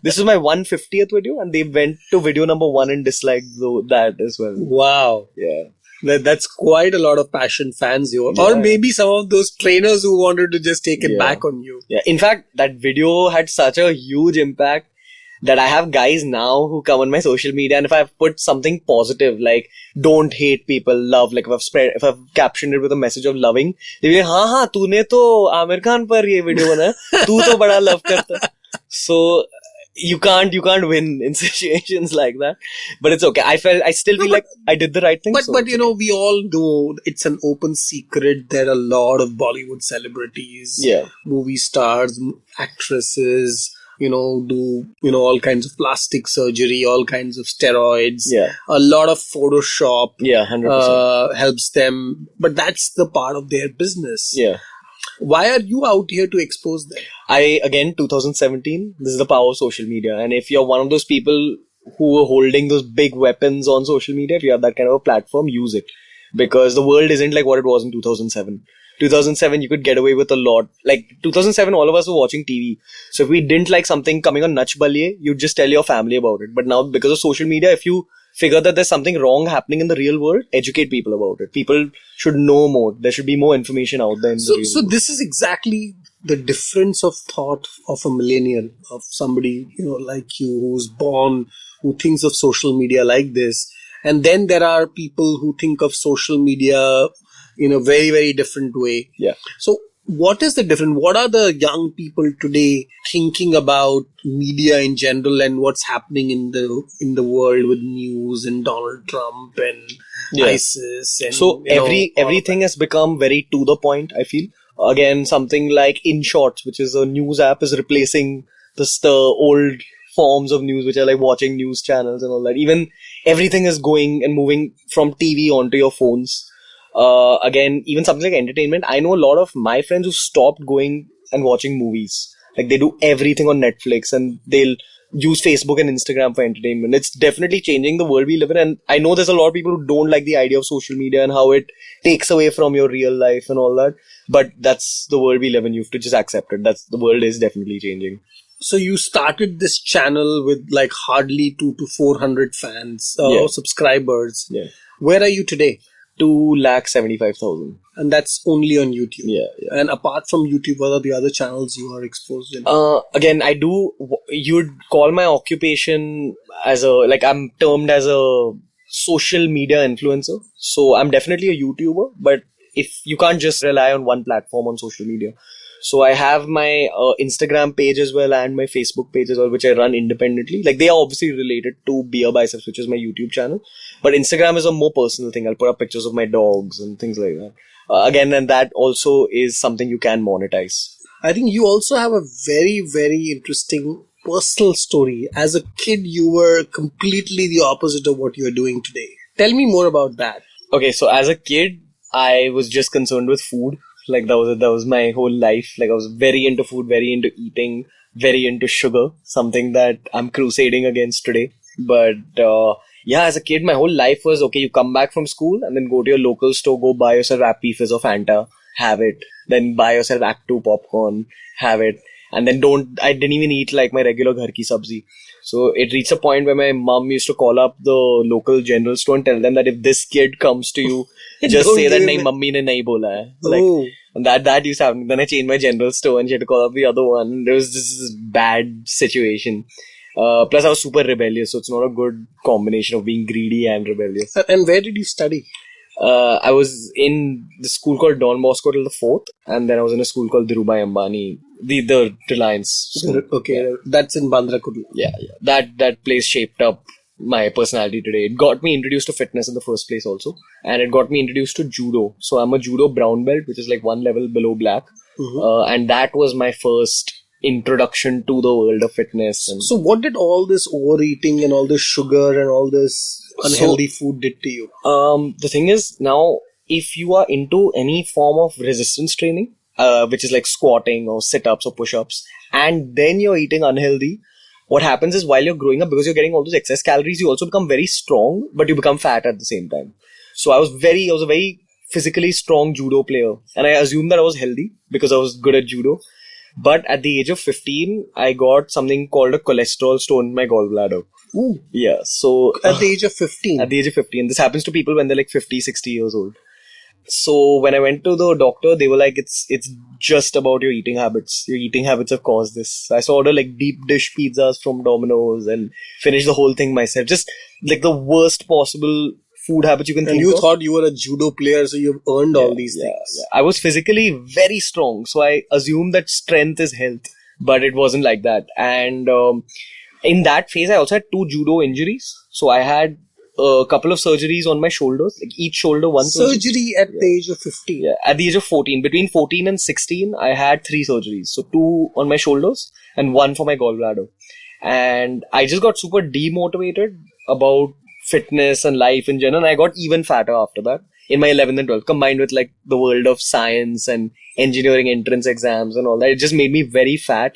This was my 150th video and they went to video number 1 and disliked that as well.
Wow.
Yeah.
That's quite a lot of passion fans here. Or maybe some of those trainers who wanted to just take it back on you.
Yeah. In fact, that video had such a huge impact that I have guys now who come on my social media and if I've put something positive like don't hate people, love, like if I've captioned it with a message of loving, they'll be like, हाँ, तूने तो आमिर खान पर ये video बनाया, तू तो बड़ा love करता. So you can't win in situations like that. But it's okay. I still feel like I did the right thing.
But
so
we all know it's an open secret. There are a lot of Bollywood celebrities, movie stars, actresses, do, all kinds of plastic surgery, all kinds of steroids.
Yeah.
A lot of Photoshop.
Yeah, 100%.
Helps them. But that's the part of their business.
Yeah.
Why are you out here to expose them?
2017, this is the power of social media. And if you're one of those people who are holding those big weapons on social media, if you have that kind of a platform, use it. Because the world isn't like what it was in 2007. 2007, you could get away with a lot. Like 2007, all of us were watching TV. So if we didn't like something coming on Nach Baliye, you'd just tell your family about it. But now, because of social media, if you figure that there's something wrong happening in the real world, educate people about it. People should know more. There should be more information out there in the real world.
So this is exactly the difference of thought of a millennial, of somebody, like you, who's born, who thinks of social media like this. And then there are people who think of social media in a very, very different way.
Yeah.
So what is the difference? What are the young people today thinking about media in general and what's happening in the world with news and Donald Trump and ISIS? And,
so everything has become very to the point, I feel. Again, something like In Shorts, which is a news app, is replacing the old forms of news, which are like watching news channels and all that. Even everything is going and moving from TV onto your phones. Again, even something like entertainment. I know a lot of my friends who stopped going and watching movies. Like they do everything on Netflix and they'll use Facebook and Instagram for entertainment. It's definitely changing the world we live in. And I know there's a lot of people who don't like the idea of social media and how it takes away from your real life and all that. But that's the world we live in. You have to just accept it. The world is definitely changing.
So you started this channel with like hardly 200 to 400 fans, subscribers.
Yeah.
Where are you today?
2,75,000.
And that's only on YouTube.
Yeah.
And apart from YouTube, what are the other channels you are exposed in?
Again, you'd call my occupation I'm termed as a social media influencer. So I'm definitely a YouTuber, but if you can't just rely on one platform on social media. So I have my Instagram page as well and my Facebook page as well, which I run independently. Like, they are obviously related to BeerBiceps, which is my YouTube channel. But Instagram is a more personal thing. I'll put up pictures of my dogs and things like that. Again, and that also is something you can monetize.
I think you also have a very, very interesting personal story. As a kid, you were completely the opposite of what you're doing today. Tell me more about that.
Okay, so as a kid, I was just concerned with food. Like, that was my whole life. Like, I was very into food, very into eating, very into sugar, something that I'm crusading against today. But as a kid, my whole life was, okay, you come back from school and then go to your local store, go buy yourself Appy Fizz or Fanta, have it. Then buy yourself Act 2 popcorn, have it. And then I didn't even eat like my regular ghar ki sabzi. So it reached a point where my mom used to call up the local general store and tell them that if this kid comes to you, just say that nahi mummy ne nahi bola hai. Like, and that used to happen. Then I changed my general store and she had to call up the other one. There was this bad situation. Plus I was super rebellious, so it's not a good combination of being greedy and rebellious.
And where did you study?
I was in the school called Don Bosco till the 4th, and then I was in a school called Dhirubhai Ambani, the Reliance school.
Okay, that's in Bandra Kurla.
Yeah. That place shaped up my personality today. It got me introduced to fitness in the first place also, and it got me introduced to judo. So I'm a judo brown belt, which is like one level below black, and that was my first introduction to the world of fitness. And
so what did all this overeating and all this sugar and all this unhealthy food did to you?
The thing is, now if you are into any form of resistance training, which is like squatting or sit-ups or push-ups, and then you're eating unhealthy, what happens is, while you're growing up, because you're getting all those excess calories, you also become very strong, but you become fat at the same time. So I was a very physically strong judo player, and I assumed that I was healthy because I was good at judo. But at the age of 15, I got something called a cholesterol stone in my gallbladder.
Ooh.
Yeah, so...
At the age of 15?
At the age of 15. This happens to people when they're like 50, 60 years old. So when I went to the doctor, they were like, it's just about your eating habits. Your eating habits have caused this. I saw order like deep dish pizzas from Domino's and finish the whole thing myself. Just like the worst possible food habits you can think of.
And you thought you were a judo player, so you've earned all these things.
Yeah. I was physically very strong, so I assumed that strength is health, but it wasn't like that. And in that phase, I also had 2 judo injuries. So I had a couple of surgeries on my shoulders, like each shoulder one
surgery at the age of 15.
Yeah, at the age of 14. Between 14 and 16, I had 3 surgeries. So 2 on my shoulders and 1 for my gallbladder. And I just got super demotivated about fitness and life in general. And I got even fatter after that in my 11th and 12th, combined with like the world of science and engineering entrance exams and all that. It just made me very fat.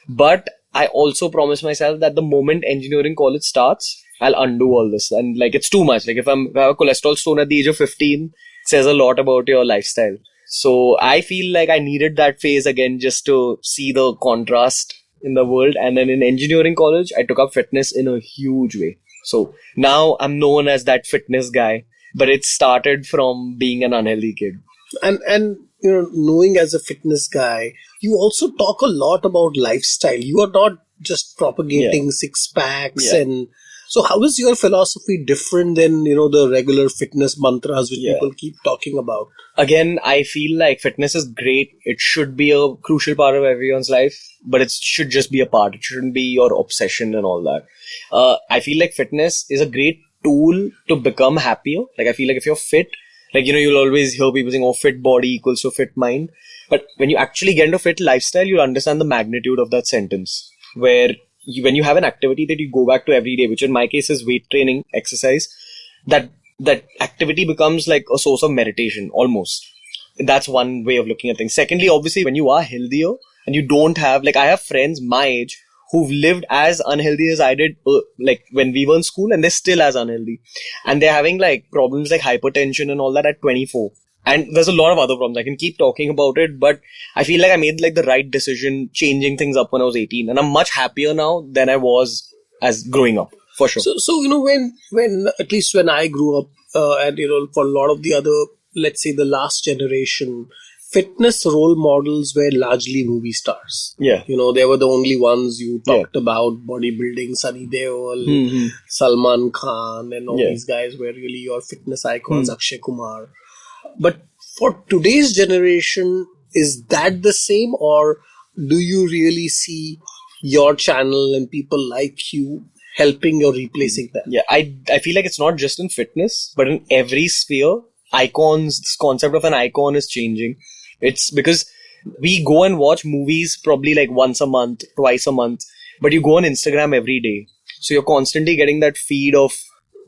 But I also promised myself that the moment engineering college starts, I'll undo all this. And like, it's too much. Like, if I have a cholesterol stone at the age of 15, it says a lot about your lifestyle. So I feel like I needed that phase again just to see the contrast in the world. And then in engineering college, I took up fitness in a huge way. So now I'm known as that fitness guy, but it started from being an unhealthy kid.
And you know, knowing as a fitness guy, you also talk a lot about lifestyle. You are not just propagating six packs and so how is your philosophy different than, you know, the regular fitness mantras which people keep talking about?
Again, I feel like fitness is great. It should be a crucial part of everyone's life, but it should just be a part. It shouldn't be your obsession and all that. I feel like fitness is a great tool to become happier. Like, I feel like if you're fit, like, you know, you'll always hear people saying, oh, fit body equals to fit mind. But when you actually get into fit lifestyle, you'll understand the magnitude of that sentence. Where when you have an activity that you go back to every day, which in my case is weight training, exercise, that activity becomes like a source of meditation, almost. That's one way of looking at things. Secondly, obviously, when you are healthier and you don't have, like, I have friends my age who've lived as unhealthy as I did, like when we were in school, and they're still as unhealthy. And they're having like problems like hypertension and all that at 24. And there's a lot of other problems. I can keep talking about it, but I feel like I made like the right decision changing things up when I was 18. And I'm much happier now than I was as growing up, for sure.
So you know, when at least when I grew up, and for a lot of the other, let's say the last generation, fitness role models were largely movie stars.
Yeah.
They were the only ones you talked about, bodybuilding, Sunny Deol, Salman Khan, and all these guys were really your fitness icons, Akshay Kumar. But for today's generation, is that the same, or do you really see your channel and people like you helping or replacing that?
Yeah, I feel like it's not just in fitness, but in every sphere. Icons, this concept of an icon is changing. It's because we go and watch movies probably like once a month, twice a month, but you go on Instagram every day. So you're constantly getting that feed of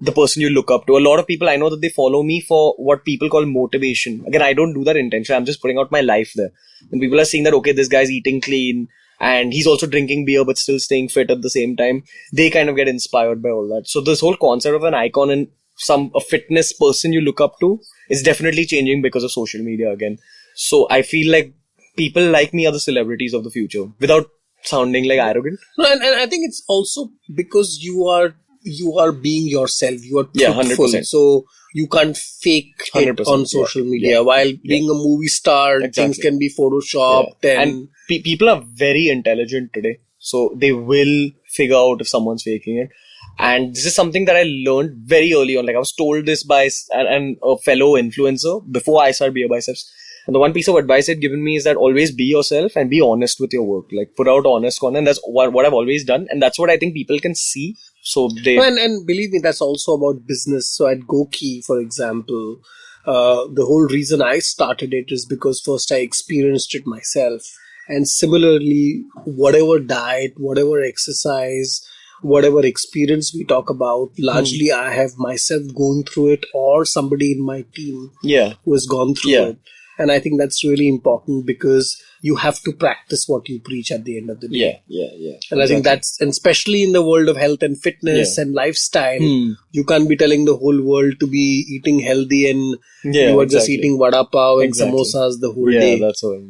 the person you look up to. A lot of people, I know that they follow me for what people call motivation. Again, I don't do that intentionally. I'm just putting out my life there. And people are seeing that, okay, this guy's eating clean and he's also drinking beer but still staying fit at the same time. They kind of get inspired by all that. So this whole concept of an icon and a fitness person you look up to is definitely changing because of social media again. So I feel like people like me are the celebrities of the future without sounding like arrogant.
No, and I think it's also because you are being yourself. You are truthful.
100%.
So you can't fake it on social media. While being a movie star, things can be photoshopped. And
people are very intelligent today. So they will figure out if someone's faking it. And this is something that I learned very early on. Like I was told this by a fellow influencer before I started BeerBiceps. And the one piece of advice it given me is that always be yourself and be honest with your work. Like put out honest content. That's what I've always done. And that's what I think people can see. So they...
And believe me, that's also about business. So at Goki, for example, the whole reason I started it is because first I experienced it myself. And similarly, whatever diet, whatever exercise, whatever experience we talk about, largely I have myself gone through it or somebody in my team who has gone through it. And I think that's really important because you have to practice what you preach at the end of the day.
Yeah.
And I think and especially in the world of health and fitness and lifestyle, you can't be telling the whole world to be eating healthy and you are just eating vada pav and samosas the whole day.
Yeah, that's all.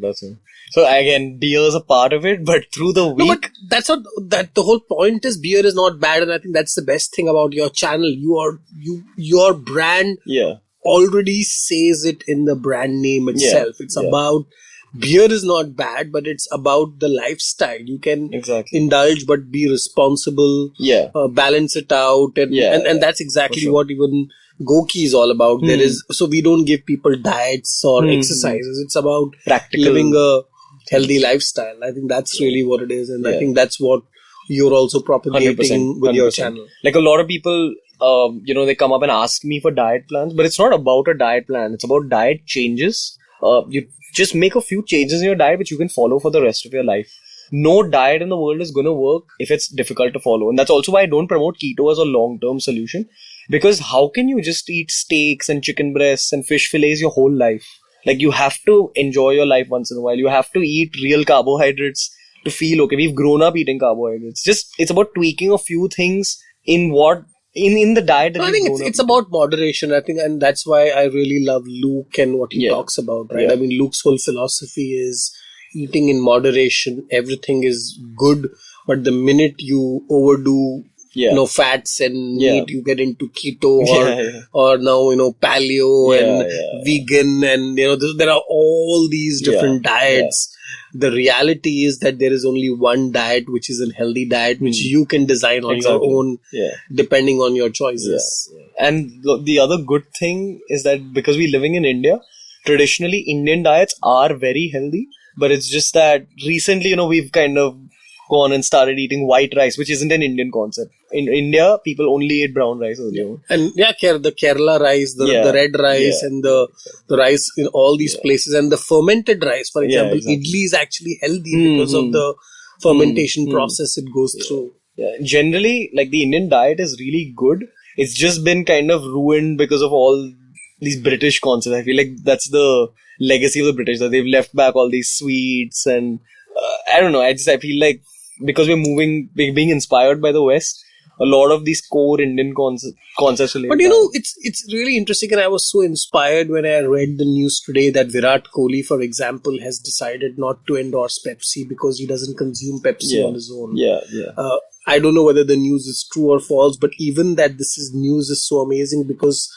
So again, beer is a part of it, but through the week...
No, but that's not... That the whole point is beer is not bad, and I think that's the best thing about your channel. Your brand already says it in the brand name itself. It's about... Beer is not bad, but it's about the lifestyle. You can indulge but be responsible, balance it out, and that's exactly what even Goki is all about. There is... So we don't give people diets or exercises. It's about living a healthy lifestyle. I think that's really what it is, and I think that's what you're also propagating 100%, with your channel.
Like a lot of people, they come up and ask me for diet plans, but it's not about a diet plan. It's about diet changes. You just make a few changes in your diet which you can follow for the rest of your life. No diet in the world is going to work if it's difficult to follow, and that's also why I don't promote keto as a long-term solution. Because how can you just eat steaks and chicken breasts and fish fillets your whole life? Like, you have to enjoy your life once in a while. You have to eat real carbohydrates to feel okay. We've grown up eating carbohydrates. It's about tweaking a few things in the diet.
I think it's about moderation. I think, and that's why I really love Luke and what he talks about, right? I mean, Luke's whole philosophy is eating in moderation. Everything is good, but the minute you overdo fats and meat, you get into keto or now, paleo and vegan, and, there are all these different diets. The reality is that there is only one diet, which is a healthy diet, which you can design on your own, depending on your choices.
And the other good thing is that because we're living in India, traditionally Indian diets are very healthy, but it's just that recently, we've kind of gone and started eating white rice, which isn't an Indian concept. In India, people only ate brown rice earlier.
And the Kerala rice, the red rice, and the rice in all these places, and the fermented rice, for example, idli is actually healthy because of the fermentation process it goes through.
Generally, like, the Indian diet is really good. It's just been kind of ruined because of all these British concepts. I feel like that's the legacy of the British, that they've left back all these sweets and I don't know. I feel like because we're being inspired by the West, a lot of these core Indian concepts.
But it's really interesting, and I was so inspired when I read the news today that Virat Kohli, for example, has decided not to endorse Pepsi because he doesn't consume Pepsi on his own. I don't know whether the news is true or false, but even that news is so amazing because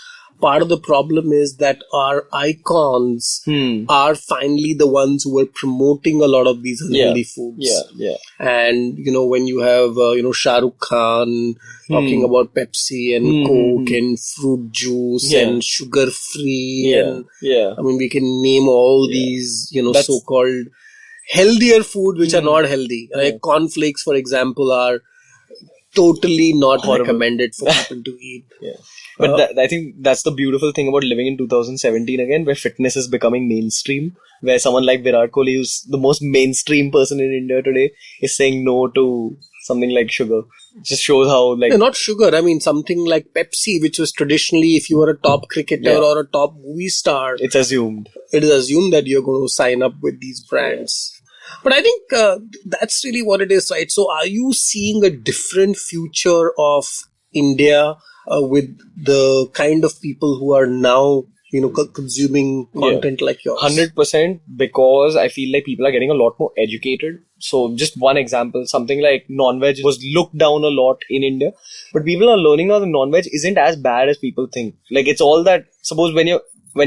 part of the problem is that our icons are finally the ones who are promoting a lot of these unhealthy foods. And, when you have, Shah Rukh Khan talking about Pepsi and Coke and fruit juice and sugar free. And I mean, we can name all these, so-called healthier food which are not healthy. Like cornflakes, for example, are totally not recommended for people to eat.
But I think that's the beautiful thing about living in 2017 again, where fitness is becoming mainstream, where someone like Virat Kohli, who's the most mainstream person in India today, is saying no to something like sugar. It just shows how
not sugar. I mean, something like Pepsi, which was traditionally, if you were a top cricketer or a top movie star,
it's assumed.
It is assumed that you're going to sign up with these brands. But I think that's really what it is, right? So are you seeing a different future of India with the kind of people who are now, consuming content like yours?
100%, because I feel like people are getting a lot more educated. So just one example, something like non-veg was looked down a lot in India, but people are learning now that non-veg isn't as bad as people think. Like, it's all that, suppose when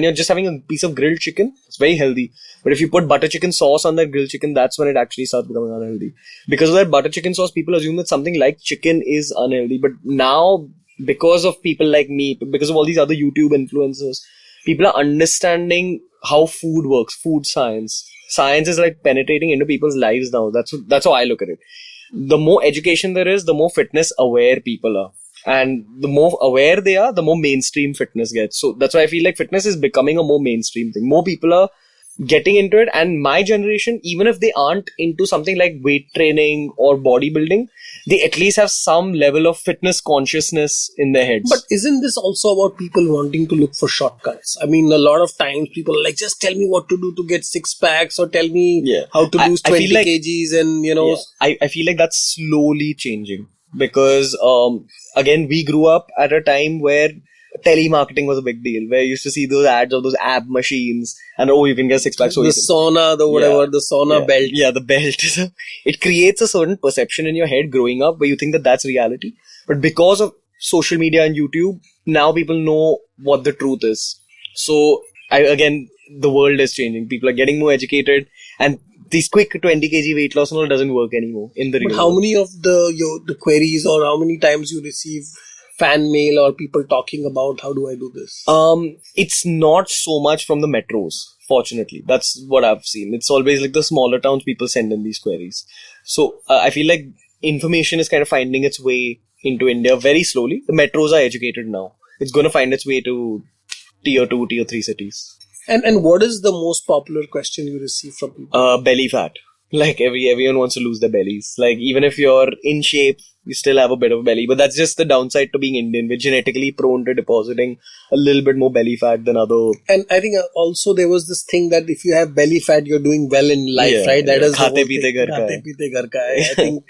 you're just having a piece of grilled chicken, it's very healthy. But if you put butter chicken sauce on that grilled chicken, that's when it actually starts becoming unhealthy. Because of that butter chicken sauce, people assume that something like chicken is unhealthy. But now, because of people like me, because of all these other YouTube influencers, people are understanding how food works, food science. Science is like penetrating into people's lives now. That's how I look at it. The more education there is, the more fitness aware people are. And the more aware they are, the more mainstream fitness gets. So that's why I feel like fitness is becoming a more mainstream thing. More people are getting into it. And my generation, even if they aren't into something like weight training or bodybuilding, they at least have some level of fitness consciousness in their heads.
But isn't this also about people wanting to look for shortcuts? I mean, a lot of times people are like, just tell me what to do to get 6 packs, or tell me how to lose 20 kgs and,
I feel like that's slowly changing. Because, again, we grew up at a time where telemarketing was a big deal, where you used to see those ads of those ab machines and, you can get 6 packs.
The sauna, the sauna belt.
Yeah, the belt. It creates a certain perception in your head growing up where you think that that's reality. But because of social media and YouTube, now people know what the truth is. So, the world is changing. People are getting more educated, and these quick 20 kg weight loss and all doesn't work anymore in the real
How
world.
many of the queries, or how many times you receive fan mail or people talking about how do I do this?
It's not so much from the metros, fortunately. That's what I've seen. It's always like the smaller towns people send in these queries. So I feel like information is kind of finding its way into India very slowly. The metros are educated now. It's going to find its way to tier 2, tier 3 cities.
And what is the most popular question you receive from people?
Belly fat. Like everyone wants to lose their bellies. Like, even if you're in shape, you still have a bit of belly. But that's just the downside to being Indian. We're genetically prone to depositing a little bit more belly fat than other.
And I think also there was this thing that if you have belly fat, you're doing well in life, right? That is
Khate peete ghar ka hai.
Khate peete ghar ka hai. I think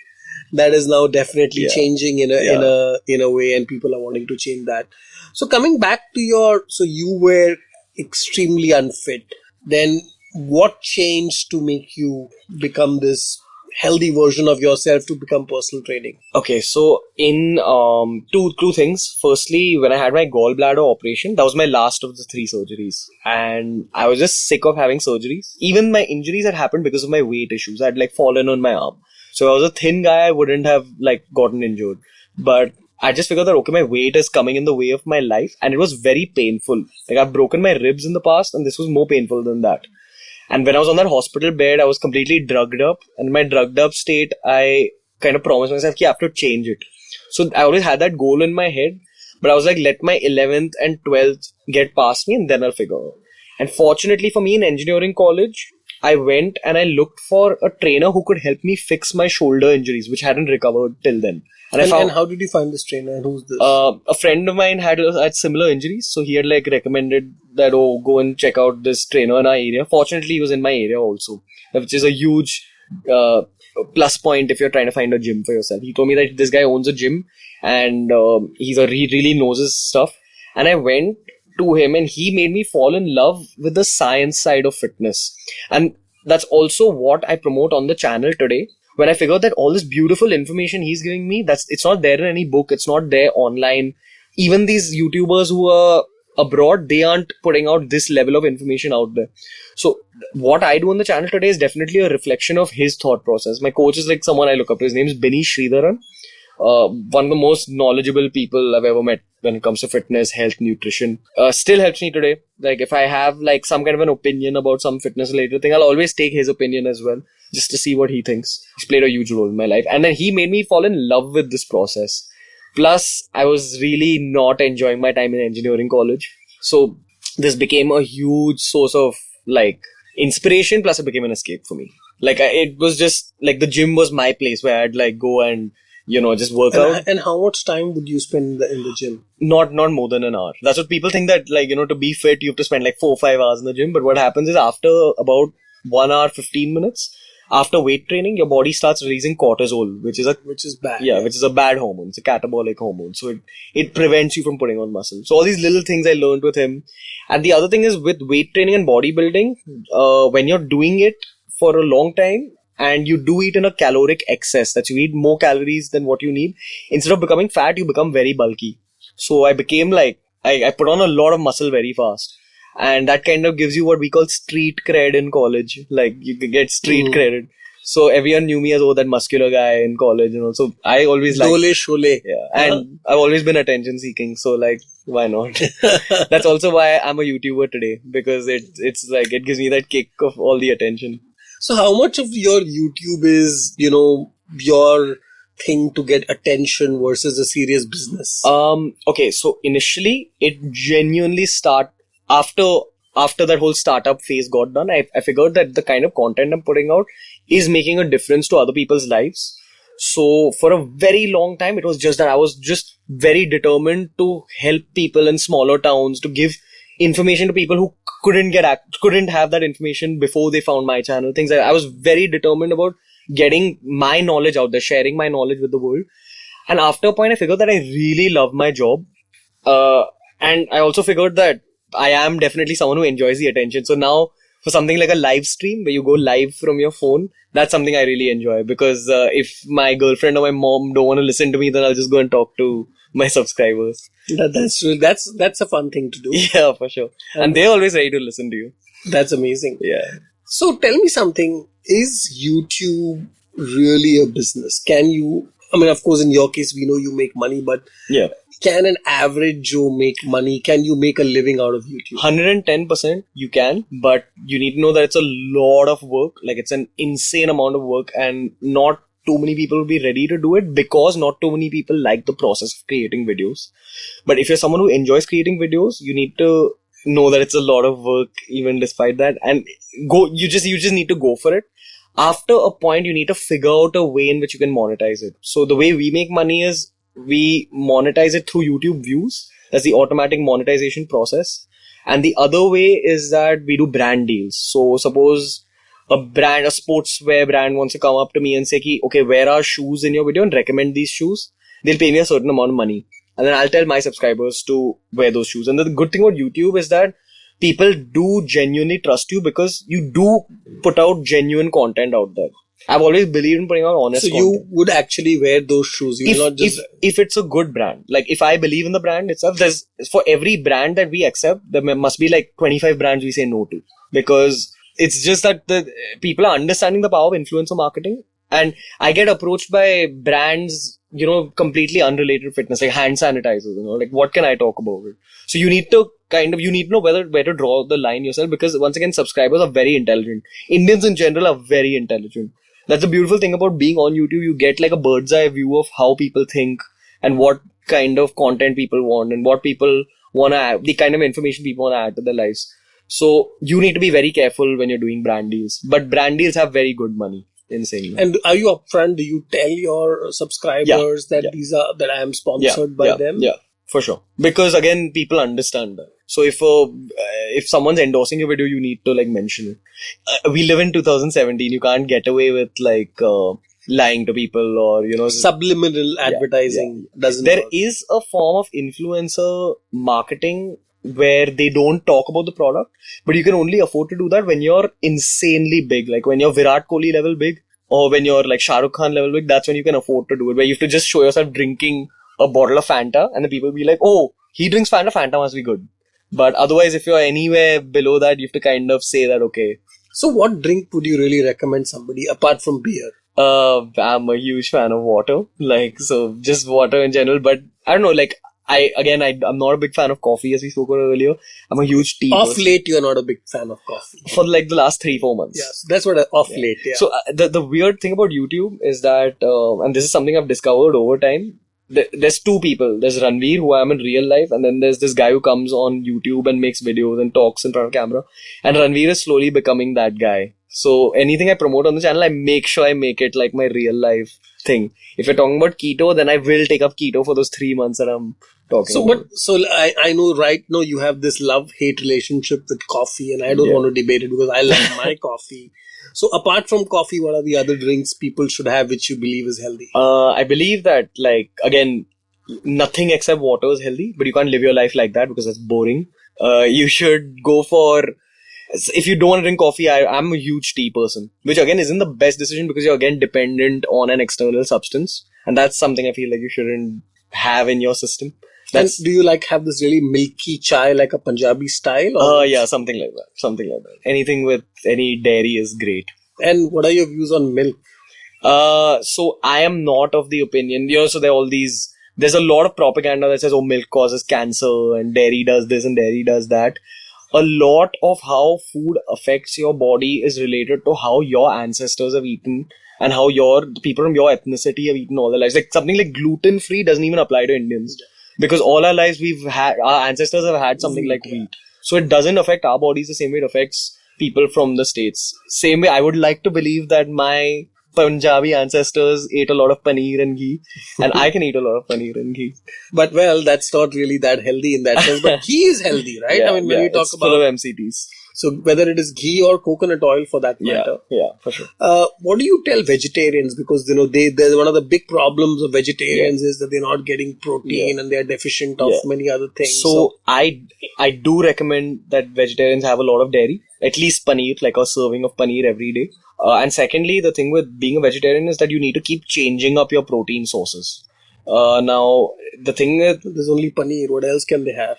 that is now definitely changing in a way, and people are wanting to change that. So coming back to so you were extremely unfit. Then what changed to make you become this healthy version of yourself to become personal training?
Okay, so in two things. Firstly, when I had my gallbladder operation, that was my last of the 3 surgeries, and I was just sick of having surgeries. Even my injuries had happened because of my weight issues. I had fallen on my arm. So I was a thin guy, I wouldn't have gotten injured. But I just figured that, okay, my weight is coming in the way of my life, and it was very painful. I've broken my ribs in the past, and this was more painful than that. And when I was on that hospital bed, I was completely drugged up. And in my drugged up state, I kind of promised myself that I have to change it. So I always had that goal in my head. But I was like, let my 11th and 12th get past me, and then I'll figure out. And fortunately for me, in engineering college, I went and I looked for a trainer who could help me fix my shoulder injuries, which hadn't recovered till then.
And how did you find this trainer, and who's this?
A friend of mine had similar injuries, so he had recommended that, go and check out this trainer in our area. Fortunately, he was in my area also, which is a huge plus point if you're trying to find a gym for yourself. He told me that this guy owns a gym, and he really knows his stuff. And I went to him, and he made me fall in love with the science side of fitness. And that's also what I promote on the channel today. When I figured that all this beautiful information he's giving me, it's not there in any book, it's not there online. Even these YouTubers who are abroad, they aren't putting out this level of information out there. So what I do on the channel today is definitely a reflection of his thought process. My coach is like someone I look up to. His name is Benny Sridharan. One of the most knowledgeable people I've ever met when it comes to fitness, health, nutrition. Still helps me today. Like if I have like some kind of an opinion about some fitness related thing, I'll always take his opinion as well, just to see what he thinks. He's played a huge role in my life. And then he made me fall in love with this process. Plus, I was really not enjoying my time in engineering college. So this became a huge source of like inspiration, plus it became an escape for me. Like it was just like the gym was my place where I'd like go and just work out.
And how much time would you spend in the gym?
Not more than an hour. That's what people think, that like, to be fit, you have to spend like 4 or 5 hours in the gym. But what happens is after about 1 hour, 15 minutes, after weight training, your body starts releasing cortisol, which is bad. Yeah, which is a bad hormone. It's a catabolic hormone. So it prevents you from putting on muscle. So all these little things I learned with him. And the other thing is with weight training and bodybuilding, when you're doing it for a long time, and you do eat in a caloric excess, that you eat more calories than what you need, instead of becoming fat, you become very bulky. So I became like, I put on a lot of muscle very fast. And that kind of gives you what we call street cred in college. Like you can get street credit. So everyone knew me as, that muscular guy in college, So I always like...
Dole shole.
Yeah. And I've always been attention seeking. So like, why not? That's also why I'm a YouTuber today. Because it's like, it gives me that kick of all the attention.
So how much of your YouTube is, your thing to get attention versus a serious business?
Okay. So initially it genuinely after that whole startup phase got done, I figured that the kind of content I'm putting out is making a difference to other people's lives. So for a very long time, it was just that I was just very determined to help people in smaller towns, to give information to people who couldn't have that information before they found my channel. Things like I was very determined about getting my knowledge out there, sharing my knowledge with the world. And after a point, I figured that I really love my job. And I also figured that I am definitely someone who enjoys the attention. So now for something like a live stream where you go live from your phone, that's something I really enjoy, because if my girlfriend or my mom don't want to listen to me, then I'll just go and talk to my subscribers.
That's true. That's a fun thing to do.
Yeah, for sure. And they're always ready to listen to you.
That's amazing.
Yeah.
So tell me something. Is YouTube really a business? Can you, of course, in your case, we know you make money, but
yeah,
can an average Joe make money? Can you make a living out of YouTube?
110% you can, but you need to know that it's a lot of work. Like it's an insane amount of work, and not too many people will be ready to do it, because not too many people like the process of creating videos. But if you're someone who enjoys creating videos, you need to know that it's a lot of work even despite that, and you just need to go for it. After a point, you need to figure out a way in which you can monetize it. So the way we make money is we monetize it through YouTube views. That's the automatic monetization process. And the other way is that we do brand deals. So suppose a sportswear brand wants to come up to me and say, okay, wear our shoes in your video and recommend these shoes. They'll pay me a certain amount of money. And then I'll tell my subscribers to wear those shoes. And the good thing about YouTube is that people do genuinely trust you, because you do put out genuine content out there. I've always believed in putting out honest content.
So you would actually wear those shoes? You will not just...
If it's a good brand. Like if I believe in the brand itself, for every brand that we accept, there must be like 25 brands we say no to. Because it's just that the people are understanding the power of influencer marketing. And I get approached by brands, completely unrelated to fitness, like hand sanitizers, like what can I talk about it? So you need to know where to draw the line yourself, because once again, subscribers are very intelligent. Indians in general are very intelligent. That's the beautiful thing about being on YouTube. You get like a bird's eye view of how people think and what kind of content people want and what people want to add, the kind of information people want to add to their lives. So you need to be very careful when you're doing brand deals. But brand deals have very good money in saying that.
And are you upfront? Do you tell your subscribers that I am sponsored by them?
Yeah, for sure. Because again, people understand that. So if someone's endorsing your video, you need to like mention it. We live in 2017. You can't get away with like lying to people or
subliminal advertising. Doesn't
there
work.
Is a form of influencer marketing where they don't talk about the product, but you can only afford to do that when you're insanely big, like when you're Virat Kohli level big, or when you're like Shah Rukh Khan level big. That's when you can afford to do it, where you have to just show yourself drinking a bottle of Fanta and the people will be like, oh, he drinks Fanta must be good. But otherwise, if you're anywhere below that, you have to kind of say that, okay.
So what drink would you really recommend somebody apart from beer?
I'm a huge fan of water. Like, so just water in general. But I don't know, like, I'm not a big fan of coffee, as we spoke about earlier. I'm a huge tea
Off
person.
late, you're not a big fan of coffee.
For like the last 3-4 months.
Yes, that's what off late, yeah.
So the weird thing about YouTube is that, and this is something I've discovered over time, there's two people. There's Ranveer, who I am in real life, and then there's this guy who comes on YouTube and makes videos and talks in front of camera. And Ranveer is slowly becoming that guy. So anything I promote on the channel, I make sure I make it like my real life thing. If you're talking about keto, then I will take up keto for those 3 months that I'm talking about.
I know right now you have this love-hate relationship with coffee, and I don't want to debate it because I love my coffee. So apart from coffee, what are the other drinks people should have which you believe is healthy?
I believe that, like, again, nothing except water is healthy, but you can't live your life like that because that's boring. You should go for, if you don't want to drink coffee, I'm a huge tea person, which again isn't the best decision because you're again dependent on an external substance. And that's something I feel like you shouldn't have in your system.
And do you like have this really milky chai like a Punjabi style? Or
yeah, something like that. Anything with any dairy is great.
And what are your views on milk?
So I am not of the opinion, so there are all these, there's a lot of propaganda that says, oh, milk causes cancer and dairy does this and dairy does that. A lot of how food affects your body is related to how your ancestors have eaten and how the people from your ethnicity have eaten all their lives. Like something like gluten-free doesn't even apply to Indians. Because all our lives our ancestors have had something like wheat. So it doesn't affect our bodies the same way it affects people from the States. Same way, I would like to believe that my Punjabi ancestors ate a lot of paneer and ghee, and I can eat a lot of paneer and ghee.
But well, that's not really that healthy in that sense. But ghee is healthy, right?
Yeah,
I mean, when we talk
it's
about
full of MCTs.
So whether it is ghee or coconut oil for that matter.
Yeah, for sure.
What do you tell vegetarians? Because, there's one of the big problems of vegetarians is that they're not getting protein and they're deficient of many other things.
So I do recommend that vegetarians have a lot of dairy, at least paneer, like a serving of paneer every day. And secondly, the thing with being a vegetarian is that you need to keep changing up your protein sources. Now, the thing is,
there's only paneer. What else can they have?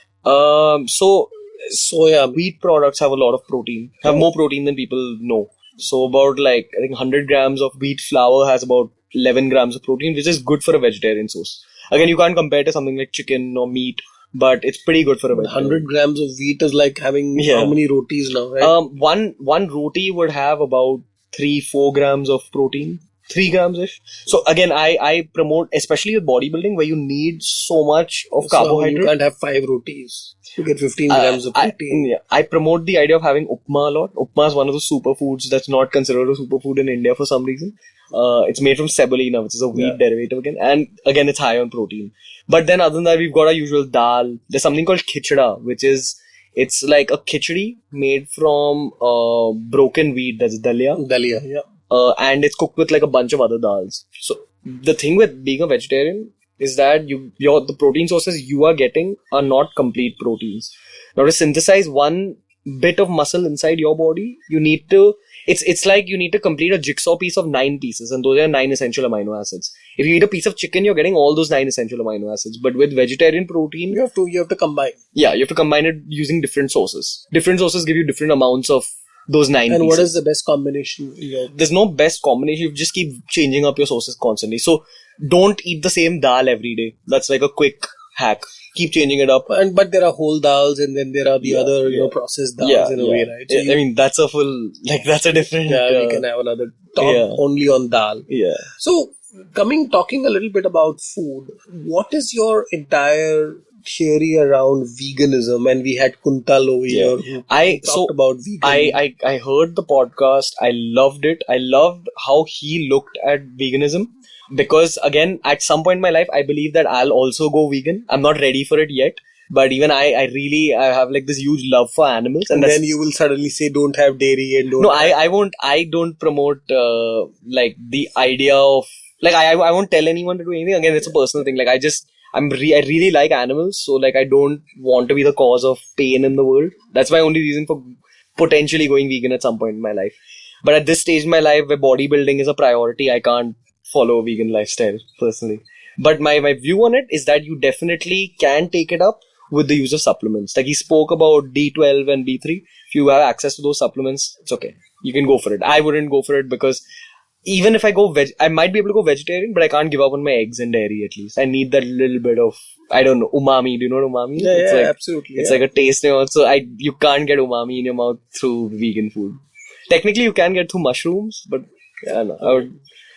So soya, wheat products have a lot of protein, have more protein than people know. So about I think 100 grams of wheat flour has about 11 grams of protein, which is good for a vegetarian source. Again, you can't compare to something like chicken or meat, but it's pretty good for a vegetarian.
100 grams of wheat is like having how many rotis now, right?
One roti would have about 3-4 grams of protein. 3 grams-ish. So again, I promote, especially with bodybuilding, where you need so much of carbohydrate.
You can't have 5 rotis. You get 15 grams of protein.
I promote the idea of having upma a lot. Upma is one of the superfoods that's not considered a superfood in India for some reason. It's made from semolina, which is a wheat derivative again. And again, it's high on protein. But then other than that, we've got our usual dal. There's something called khichda, which is, it's like a khichdi made from broken wheat. That's dalia.
Dalia, yeah.
And it's cooked with like a bunch of other dals. So the thing with being a vegetarian is that the protein sources you are getting are not complete proteins. Now to synthesize one bit of muscle inside your body, you need to, it's like you need to complete a jigsaw piece of 9 pieces, and those are 9 essential amino acids. If you eat a piece of chicken, you're getting all those 9 essential amino acids. But with vegetarian protein,
you have to combine.
Yeah, you have to combine it using different sources. Different sources give you different amounts of those 9
And
pieces.
what is the best combination?
There's no best combination. You just keep changing up your sources constantly. So don't eat the same dal every day. That's like a quick hack. Keep changing it up.
But there are whole dals, and then there are the other processed dals in a way, right? So
I mean, that's a full, that's a different...
we can have another talk only on dal.
Yeah.
So talking a little bit about food, what is your entire theory around veganism? And we had Kuntal over here who talked about vegan.
I heard the podcast. I loved it. I loved how he looked at veganism, because again, at some point in my life, I believe that I'll also go vegan. I'm not ready for it yet, but even I have like this huge love for animals,
and then you will suddenly say don't have dairy and don't.
No, I won't. I don't promote the idea of I won't tell anyone to do anything. Again, it's a personal thing. I really like animals, so I don't want to be the cause of pain in the world. That's my only reason for potentially going vegan at some point in my life. But at this stage in my life where bodybuilding is a priority, I can't follow a vegan lifestyle personally. But my view on it is that you definitely can take it up with the use of supplements. Like he spoke about D12 and B3. If you have access to those supplements, it's okay. You can go for it. I wouldn't go for it because even if I go I might be able to go vegetarian, but I can't give up on my eggs and dairy at least. I need that little bit of, I don't know, umami. Do you know what umami?
Yeah,
It's
absolutely.
It's like a taste in your mouth. So you can't get umami in your mouth through vegan food. Technically, you can get through mushrooms, but yeah, no,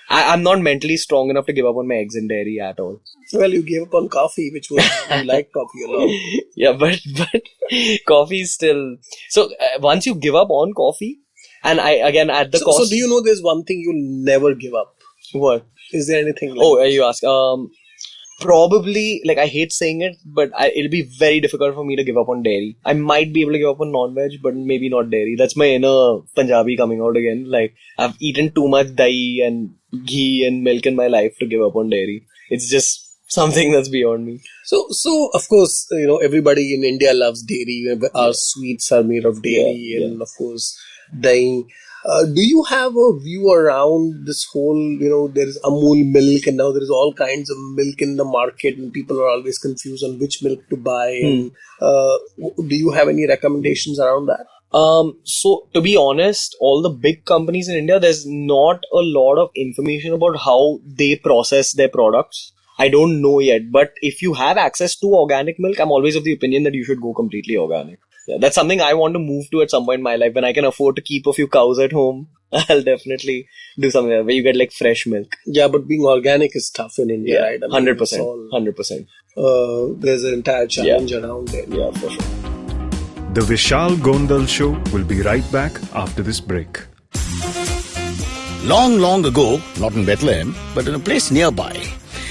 I'm not mentally strong enough to give up on my eggs and dairy at all.
Well, you gave up on coffee, which was, you like coffee a lot.
Yeah, but coffee is still... So, once you give up on coffee, and at the cost...
So, do you know there's one thing you'll never give up?
What?
Is there anything like
Oh, you ask. Probably, like, I hate saying it, but it'll be very difficult for me to give up on dairy. I might be able to give up on non-veg, but maybe not dairy. That's my inner Punjabi coming out again. Like, I've eaten too much dahi and ghee and milk in my life to give up on dairy. It's just something that's beyond me.
So of course, everybody in India loves dairy. Our sweets are made of dairy and of course, dahi. Do you have a view around this whole, there is Amul milk and now there is all kinds of milk in the market and people are always confused on which milk to buy. And, do you have any recommendations around that?
So to be honest, all the big companies in India, there's not a lot of information about how they process their products. I don't know yet, but if you have access to organic milk, I'm always of the opinion that you should go completely organic. Yeah, that's something I want to move to at some point in my life. When I can afford to keep a few cows at home, I'll definitely do something like that, where you get like fresh milk.
Yeah, but being organic is tough in India, right?
100%. 100%.
There's an entire challenge around it.
Yeah, for sure.
The Vishal Gondal Show will be right back after this break.
Long, long ago, not in Bethlehem, but in a place nearby,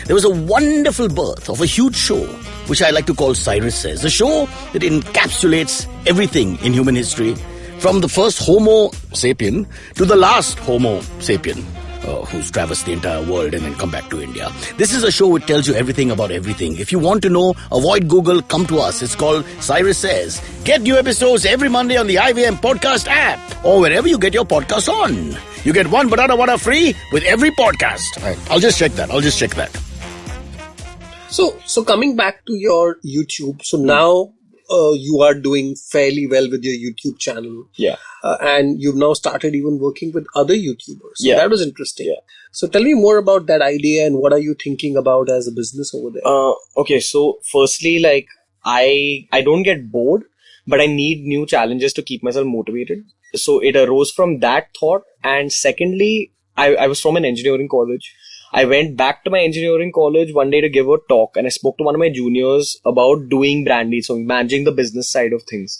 there was a wonderful birth of a huge show, which I like to call Cyrus Says. A show that encapsulates everything in human history, from the first Homo sapien to the last Homo sapien, who's traversed the entire world and then come back to India. This is a show which tells you everything about everything. If you want to know, avoid Google, come to us. It's called Cyrus Says. Get new episodes every Monday on the IVM podcast app or wherever you get your podcasts on. You get one banana water free with every podcast. Right. I'll just check that.
So coming back to your YouTube, so now you are doing fairly well with your YouTube channel.
Yeah.
And you've now started even working with other YouTubers. So
Yeah.
that was interesting.
Yeah.
So tell me more about that idea and what are you thinking about as a business over there?
Okay, so firstly, like, I don't get bored, but I need new challenges to keep myself motivated. So it arose from that thought. And secondly, I was from an engineering college. I went back to my engineering college one day to give a talk, and I spoke to one of my juniors about doing Brandis, so managing the business side of things.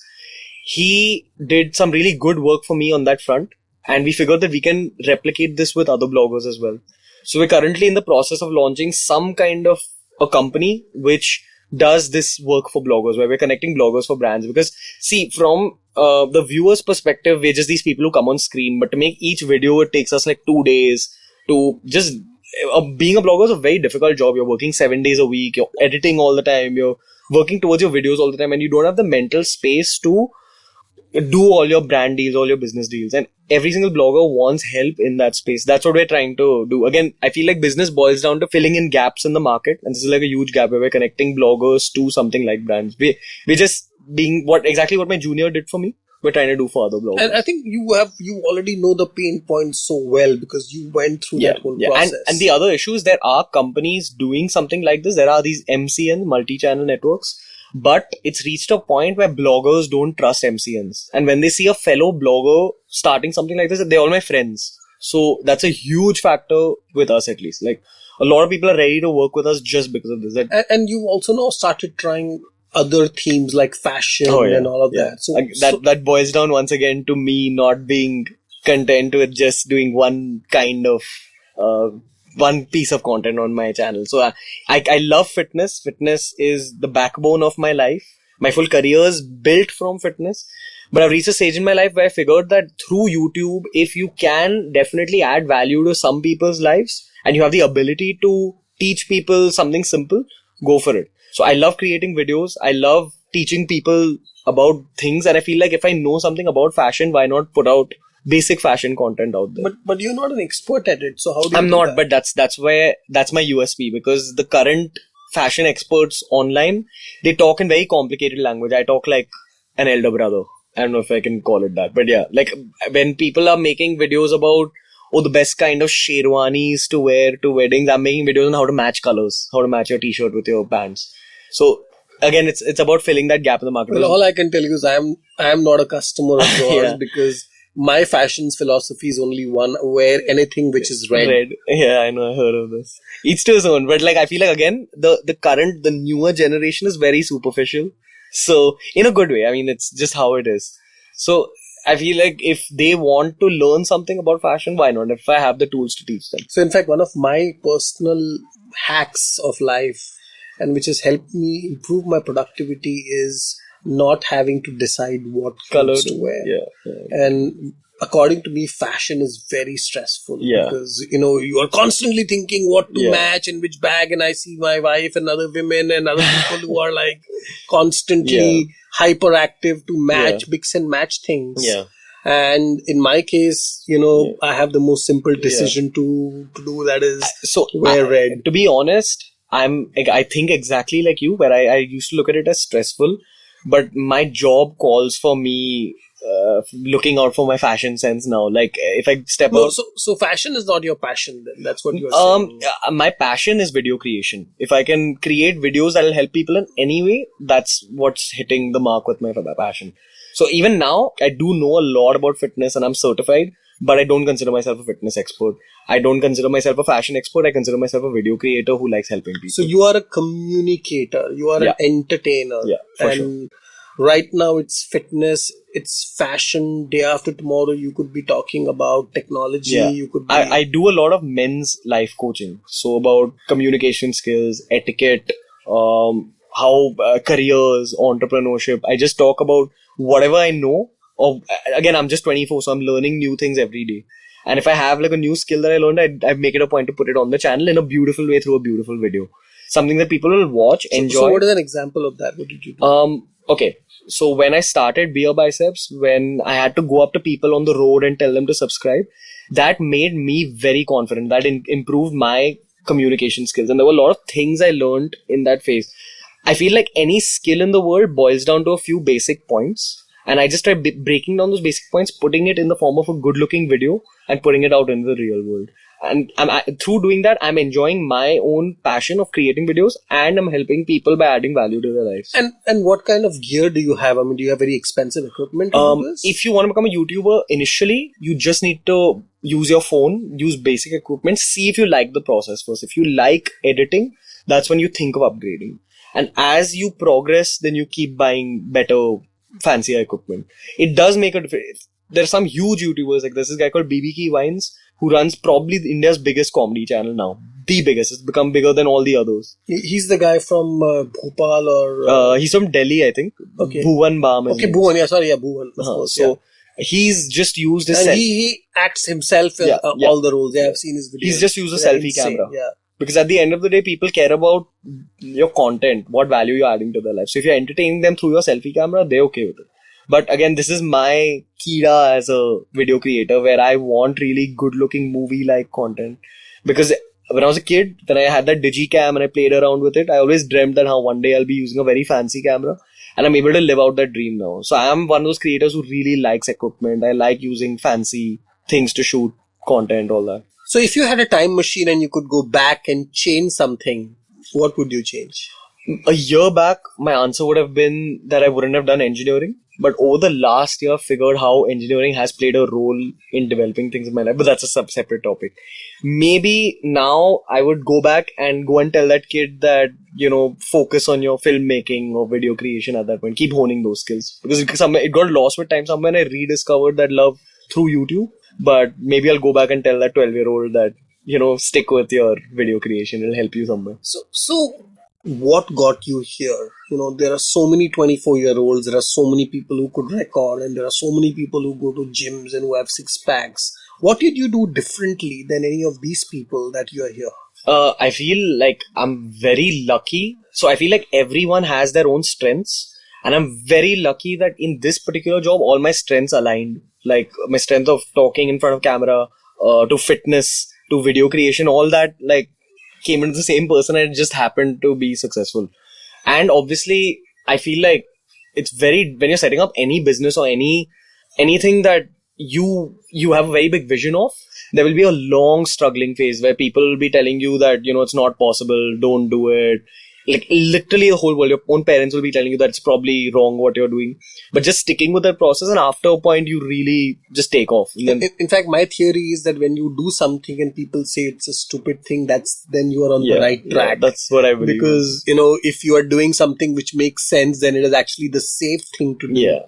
He did some really good work for me on that front, and we figured that we can replicate this with other bloggers as well. So we're currently in the process of launching some kind of a company which does this work for bloggers, where we're connecting bloggers for brands. Because see, from the viewer's perspective, we're just these people who come on screen, but to make each video, it takes us like 2 days to just... being a blogger is a very difficult job. You're working 7 days a week, you're editing all the time, you're working towards your videos all the time, and you don't have the mental space to do all your brand deals, all your business deals. And every single blogger wants help in that space. That's what we're trying to do. Again, I feel like business boils down to filling in gaps in the market, and this is like a huge gap where we're connecting bloggers to something like brands. We're just being exactly what my junior did for me, we're trying to do for other bloggers.
And I think you already know the pain points so well because you went through that whole process.
And the other issue is there are companies doing something like this. There are these MCNs, multi-channel networks, but it's reached a point where bloggers don't trust MCNs. And when they see a fellow blogger starting something like this, they're all my friends. So that's a huge factor with us, at least. Like, a lot of people are ready to work with us just because of this.
And you've also now started trying other themes like fashion and all of that. So
that boils down once again to me not being content with just doing one kind of one piece of content on my channel. So I love fitness. Fitness is the backbone of my life. My full career is built from fitness. But I've reached a stage in my life where I figured that through YouTube, if you can definitely add value to some people's lives and you have the ability to teach people something simple, go for it. So I love creating videos. I love teaching people about things. And I feel like if I know something about fashion, why not put out basic fashion content out there?
But you're not an expert at it. So how do you
I'm
do
not,
that?
but that's my USP, because the current fashion experts online, they talk in very complicated language. I talk like an elder brother. I don't know if I can call it that, but yeah, like when people are making videos about, the best kind of sherwanis to wear to weddings, I'm making videos on how to match colors, how to match your t-shirt with your pants. So again, it's about filling that gap in the market.
Well, all I can tell you is I am not a customer of yours because my fashion's philosophy is only one: wear anything which is red.
Red. Yeah, I know, I heard of this. Each to his own, but like I feel like again, the newer generation is very superficial. So in a good way, I mean, it's just how it is. So I feel like if they want to learn something about fashion, why not? If I have the tools to teach them.
So in fact, one of my personal hacks of life and which has helped me improve my productivity is not having to decide what clothes to wear.
Yeah.
And according to me, fashion is very stressful because, you are constantly thinking what to match in which bag. And I see my wife and other women and other people who are like constantly hyperactive to match, mix and match things.
Yeah.
And in my case, I have the most simple decision to do, that is wear red.
To be honest, I think exactly like you, where I used to look at it as stressful, but my job calls for me looking out for my fashion sense now. Like if I step out.
So fashion is not your passion then? That's what you're saying?
My passion is video creation. If I can create videos that will help people in any way, that's what's hitting the mark with my passion. So even now, I do know a lot about fitness and I'm certified, but I don't consider myself a fitness expert. I don't consider myself a fashion expert. I consider myself a video creator who likes helping people.
So you are a communicator. You are an entertainer.
Yeah, for sure.
Right now it's fitness, it's fashion. Day after tomorrow, you could be talking about technology.
Yeah.
You could be...
I do a lot of men's life coaching. So about communication skills, etiquette, how careers, entrepreneurship. I just talk about whatever I know. Again, I'm just 24, so I'm learning new things every day. And if I have like a new skill that I learned, I make it a point to put it on the channel in a beautiful way through a beautiful video. Something that people will watch, enjoy.
So what is an example of that? What did you do?
Okay. So when I started BeerBiceps, when I had to go up to people on the road and tell them to subscribe, that made me very confident. That improved my communication skills. And there were a lot of things I learned in that phase. I feel like any skill in the world boils down to a few basic points. And I just try breaking down those basic points, putting it in the form of a good looking video and putting it out in the real world. And through doing that, I'm enjoying my own passion of creating videos and I'm helping people by adding value to their lives.
And what kind of gear do you have? I mean, do you have very expensive equipment to do this?
If you want to become a YouTuber, initially, you just need to use your phone, use basic equipment, see if you like the process first. If you like editing, that's when you think of upgrading. And as you progress, then you keep buying better, fancier equipment. It does make a difference. There are some huge YouTubers, like there's this guy called BBK Vines, who runs probably India's biggest comedy channel now. The biggest. It's become bigger than all the others.
He's the guy from Bhopal or...
he's from Delhi, I think.
Okay.
Bhuvan Bam.
Bhuvan. Yeah, sorry. Yeah, Bhuvan. Of course,
so he's just used his...
And he acts himself in all the roles. Yeah, I've seen his videos.
He's just used a selfie camera. Yeah. Because at the end of the day, people care about your content, what value you're adding to their life. So if you're entertaining them through your selfie camera, they're okay with it. But again, this is my kira as a video creator where I want really good looking movie-like content. Because when I was a kid, then I had that digicam and I played around with it. I always dreamt that how one day I'll be using a very fancy camera. And I'm able to live out that dream now. So I am one of those creators who really likes equipment. I like using fancy things to shoot content, all that.
So if you had a time machine and you could go back and change something, what would you change?
A year back, my answer would have been that I wouldn't have done engineering. But over the last year, I figured how engineering has played a role in developing things in my life. But that's a separate topic. Maybe now I would go back and tell that kid that, focus on your filmmaking or video creation at that point. Keep honing those skills. Because it got lost with time. Somewhere I rediscovered that love through YouTube. But maybe I'll go back and tell that 12-year-old that, stick with your video creation. It'll help you somewhere.
So what got you here? There are so many 24-year-olds. There are so many people who could record. And there are so many people who go to gyms and who have six packs. What did you do differently than any of these people that you are here?
I feel like I'm very lucky. So I feel like everyone has their own strengths. And I'm very lucky that in this particular job, all my strengths aligned. Like my strength of talking in front of camera, to fitness, to video creation, all that, like came into the same person and it just happened to be successful. And obviously, I feel like it's very, when you're setting up any business or anything that you have a very big vision of, there will be a long struggling phase where people will be telling you that, it's not possible, don't do it. Like literally the whole world, your own parents will be telling you that it's probably wrong what you're doing. But just sticking with that process, and after a point, you really just take off.
In fact, my theory is that when you do something and people say it's a stupid thing, then you are on the right track.
Yeah, that's what I believe.
Because, if you are doing something which makes sense, then it is actually the safe thing to do.
Yeah.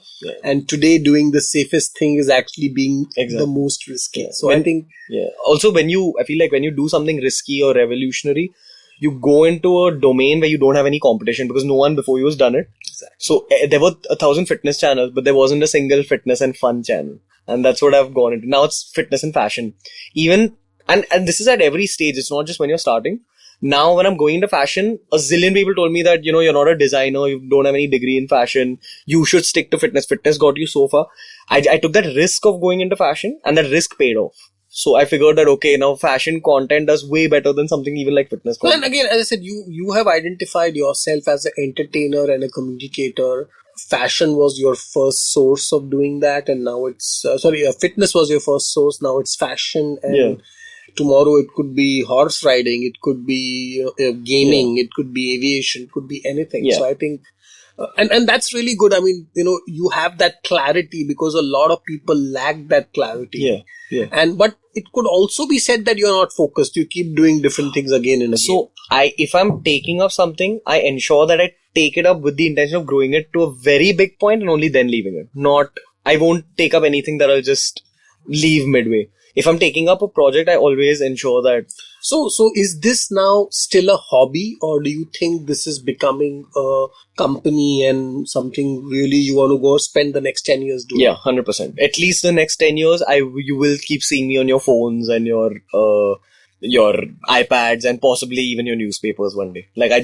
And today, doing the safest thing is actually being the most risky.
Yeah.
So I think...
Yeah. Also, I feel like when you do something risky or revolutionary, you go into a domain where you don't have any competition because no one before you has done it.
Exactly.
So there were 1,000 fitness channels, but there wasn't a single fitness and fun channel. And that's what I've gone into. Now it's fitness and fashion. And this is at every stage. It's not just when you're starting. Now when I'm going into fashion, a zillion people told me that, you're not a designer, you don't have any degree in fashion, you should stick to fitness. Fitness got you so far. I took that risk of going into fashion and that risk paid off. So I figured that, okay, now fashion content does way better than something even like fitness content.
And again, as I said, you have identified yourself as an entertainer and a communicator. Fashion was your first source of doing that, and now it's fitness was your first source. Now it's fashion, and tomorrow it could be horse riding, it could be gaming, it could be aviation, it could be anything. So I think, and that's really good. I mean, you have that clarity because a lot of people lack that clarity. But it could also be said that you're not focused. You keep doing different things again and again.
So if I'm taking up something, I ensure that I take it up with the intention of growing it to a very big point and only then leaving it. I won't take up anything that I'll just leave midway. If I'm taking up a project, I always ensure that.
So is this now still a hobby, or do you think this is becoming a company and something really you want to go spend the next 10 years doing?
Yeah, 100%. At least the next 10 years, you will keep seeing me on your phones and your iPads and possibly even your newspapers one day. Like I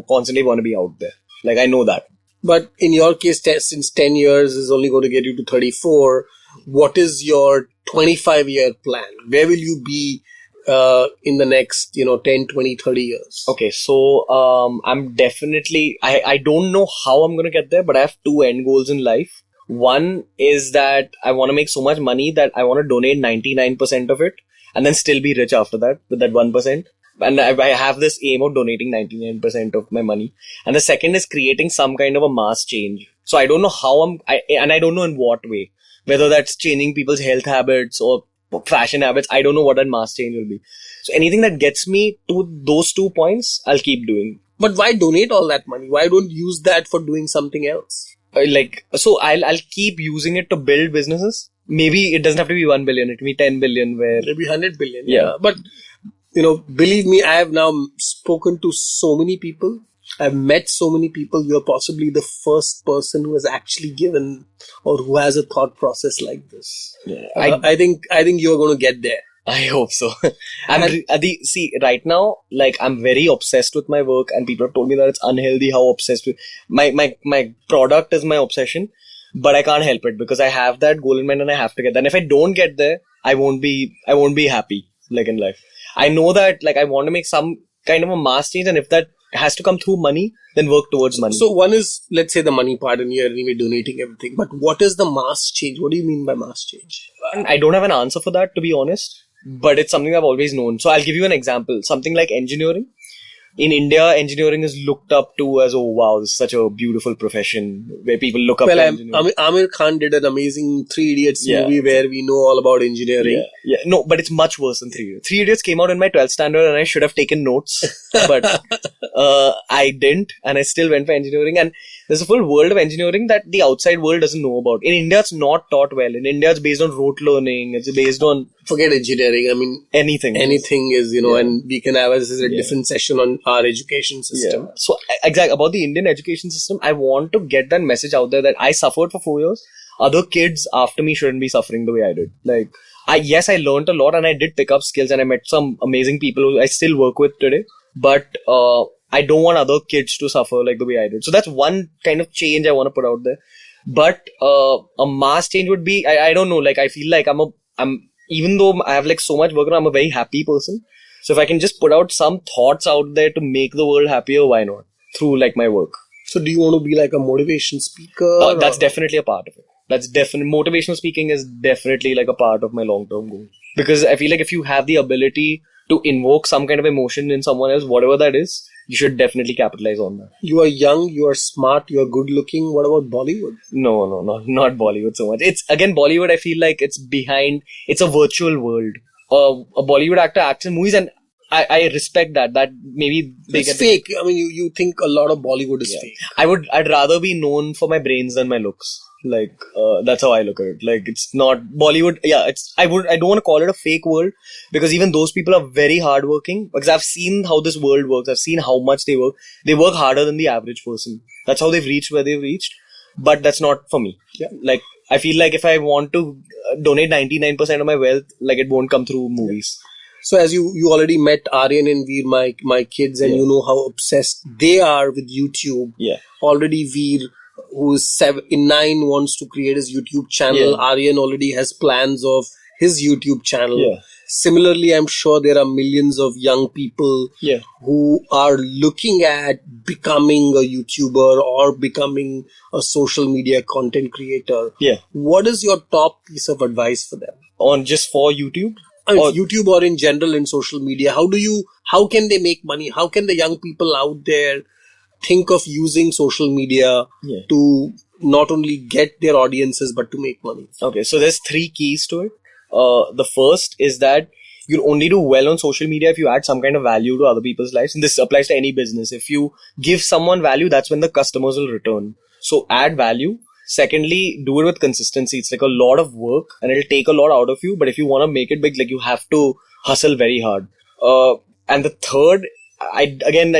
constantly want to be out there. Like I know that.
But in your case, since 10 years is only going to get you to 34, what is your 25-year plan? Where will you be in the next 10, 20, 30 years?
Okay, so I'm definitely, I don't know how I'm going to get there, but I have two end goals in life. One is that I want to make so much money that I want to donate 99% of it and then still be rich after that with that 1%. And I have this aim of donating 99% of my money. And the second is creating some kind of a mass change. So I don't know how I don't know in what way. Whether that's changing people's health habits or fashion habits, I don't know what that mass change will be. So anything that gets me to those 2 points, I'll keep doing.
But why donate all that money? Why don't use that for doing something else?
I'll keep using it to build businesses. Maybe it doesn't have to be 1 billion. It can be 10 billion
maybe 100 billion.
Yeah.
But, believe me, I have now spoken to so many people. I've met so many people. You're possibly the first person who has actually given or who has a thought process like this.
Yeah.
I think you're going to get there.
I hope so. Right now, I'm very obsessed with my work, and people have told me that it's unhealthy how obsessed with my product is my obsession, but I can't help it because I have that goal in mind and I have to get there. And if I don't get there, I won't be happy in life. I know that I want to make some kind of a mass change, and if that has to come through money, then work towards money.
So one is, let's say, the money part, and you're anyway donating everything. But what is the mass change? What do you mean by mass change?
I don't have an answer for that, to be honest, but it's something I've always known. So I'll give you an example. Something like engineering. In India, engineering is looked up to as, oh wow, this is such a beautiful profession where people look up to engineering.
Amir Khan did an amazing 3 Idiots movie where we know all about engineering.
Yeah. No, but it's much worse than 3 Idiots. 3 Idiots came out in my 12th standard and I should have taken notes, but I didn't, and I still went for engineering. And there's a full world of engineering that the outside world doesn't know about. In India, it's not taught well. In India, it's based on rote learning. It's based on...
Forget engineering. I mean...
Anything
is, and we can have a different session on our education system.
Yeah. So, exactly, about the Indian education system, I want to get that message out there that I suffered for 4 years. Other kids after me shouldn't be suffering the way I did. I learned a lot and I did pick up skills and I met some amazing people who I still work with today. But I don't want other kids to suffer like the way I did. So that's one kind of change I want to put out there. But a mass change would be, I don't know, I feel like I'm even though I have so much work on, I'm a very happy person. So if I can just put out some thoughts out there to make the world happier, why not? Through like my work.
So do you want to be like a motivation speaker?
That's definitely a part of it. That's definitely, motivational speaking is definitely like a part of my long-term goal. Because I feel like if you have the ability to invoke some kind of emotion in someone else, whatever that is, you should definitely capitalize on that.
You are young, you are smart, you are good looking. What about Bollywood?
No, not Bollywood so much. It's, again, Bollywood, I feel like it's a virtual world. A Bollywood actor acts in movies, and I respect that maybe they
it's fake. I mean, you think a lot of Bollywood is fake.
I'd rather be known for my brains than my looks. Like, that's how I look at it. Like, it's not Bollywood. Yeah, I don't want to call it a fake world, because even those people are very hardworking, because I've seen how this world works. I've seen how much they work. They work harder than the average person. That's how they've reached where they've reached. But that's not for me. Yeah. Like, I feel like if I want to donate 99% of my wealth, like, it won't come through movies.
So as you already met Aryan and Veer, my kids, and you know how obsessed they are with YouTube.
Yeah.
Already Veer, who is 9, wants to create his YouTube channel.
Yeah.
Aryan already has plans of his YouTube channel.
Yeah.
Similarly, I'm sure there are millions of young people who are looking at becoming a YouTuber or becoming a social media content creator.
Yeah.
What is your top piece of advice for them?
On just for YouTube?
YouTube or in general in social media, how can they make money? How can the young people out there think of using social media to not only get their audiences but to make money?
Okay, so there's 3 keys to it. The first is that you'll only do well on social media if you add some kind of value to other people's lives. And this applies to any business. If you give someone value, that's when the customers will return. So add value. Secondly, do it with consistency. It's like a lot of work and it'll take a lot out of you. But if you want to make it big, like, you have to hustle very hard. And the third, I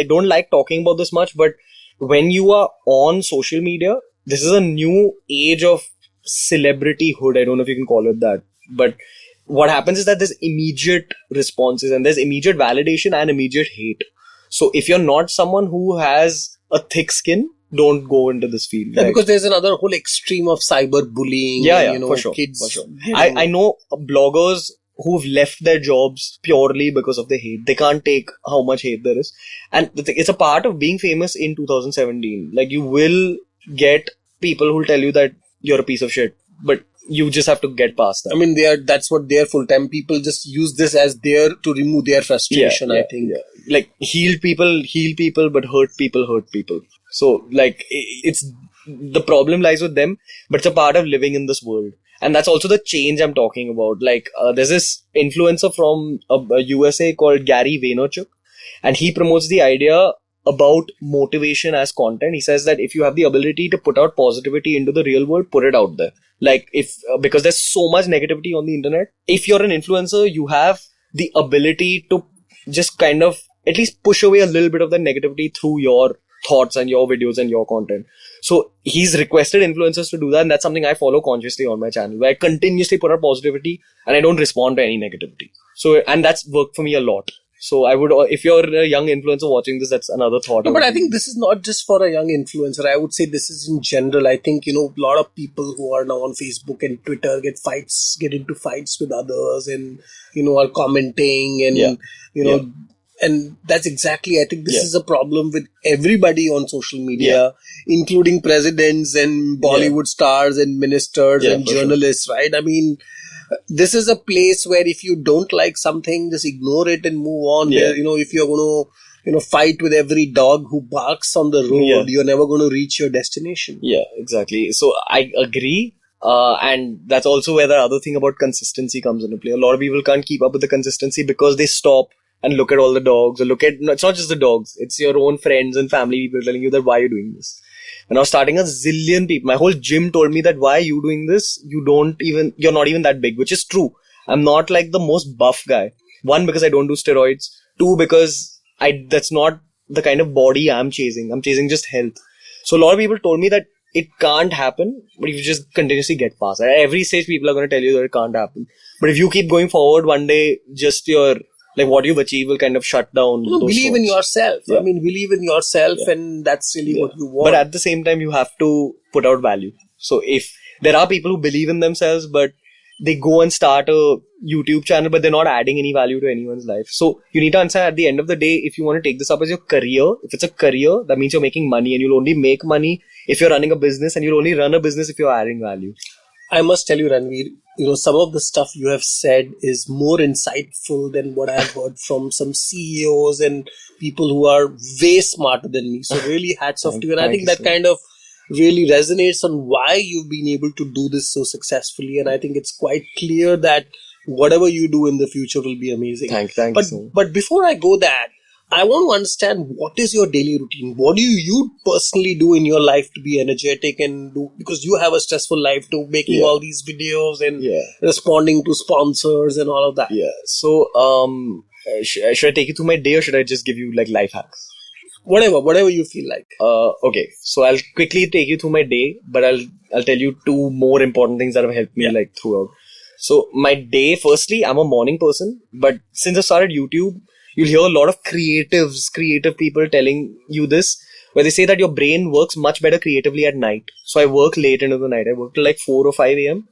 don't like talking about this much, but when you are on social media, this is a new age of celebrityhood. I don't know if you can call it that. But what happens is that there's immediate responses and there's immediate validation and immediate hate. So if you're not someone who has a thick skin, don't go into this field.
Yeah, because there's another whole extreme of cyberbullying.
Yeah,
you know,
for sure.
Kids.
For sure. I know bloggers who've left their jobs purely because of the hate. They can't take how much hate there is. And it's a part of being famous in 2017. Like, you will get people who'll tell you that you're a piece of shit, but you just have to get past that.
I mean, that's what they're full-time. People just use this as there to remove their frustration, I think.
Yeah. Like, heal people, but hurt people. So, like, it's the problem lies with them, but it's a part of living in this world. And that's also the change I'm talking about. Like, there's this influencer from USA called Gary Vaynerchuk, and he promotes the idea about motivation as content. He says that if you have the ability to put out positivity into the real world, put it out there. Like, because there's so much negativity on the internet. If you're an influencer, you have the ability to just kind of at least push away a little bit of the negativity through your thoughts and your videos and your content. So he's requested influencers to do that, and that's something I follow consciously on my channel, where I continuously put out positivity and I don't respond to any negativity. So, and that's worked for me a lot. So I would, if you're a young influencer watching this, that's another thought.
No, but I think this is not just for a young influencer. I would say this is in general. I think, a lot of people who are now on Facebook and Twitter get into fights with others and, are commenting and, and that's exactly, I think this is a problem with everybody on social media, including presidents and Bollywood stars and ministers and journalists, right? I mean, this is a place where if you don't like something, just ignore it and move on. There, if you're going to, fight with every dog who barks on the road, you're never going to reach your destination.
Yeah, exactly. So I agree. And that's also where the other thing about consistency comes into play. A lot of people can't keep up with the consistency because they stop and look at all the dogs, or it's not just the dogs, it's your own friends and family people telling you that why are you doing this. When I was starting, a zillion people, my whole gym told me that why are you doing this? You're not even that big, which is true. I'm not like the most buff guy. 1, because I don't do steroids. 2, because that's not the kind of body I'm chasing. I'm chasing just health. So a lot of people told me that it can't happen, but if you just continuously get past it. At every stage, people are going to tell you that it can't happen. But if you keep going forward, one day, just what you've achieved will kind of shut down.
Believe in yourself. Yeah. I mean, believe in yourself, and that's really what you want.
But at the same time, you have to put out value. So if there are people who believe in themselves, but they go and start a YouTube channel, but they're not adding any value to anyone's life. So you need to understand at the end of the day, if you want to take this up as your career, if it's a career, that means you're making money, and you'll only make money if you're running a business, and you'll only run a business if you're adding value.
I must tell you, Ranveer, some of the stuff you have said is more insightful than what I've heard from some CEOs and people who are way smarter than me. So really hats off to you. And I think that kind of really resonates on why you've been able to do this so successfully. And I think it's quite clear that whatever you do in the future will be amazing.
Thank you.
But before I go there, I want to understand, what is your daily routine? What do you personally do in your life to be energetic and do, because you have a stressful life too, making all these videos and responding to sponsors and all of that.
Yeah. So, should I take you through my day, or should I just give you like life hacks?
Whatever you feel like.
Okay. So I'll quickly take you through my day, but I'll tell you two more important things that have helped me like throughout. So my day, firstly, I'm a morning person, but since I started YouTube, you'll hear a lot of creative people telling you this, where they say that your brain works much better creatively at night. So I work late into the night. I work till like 4 or 5 a.m.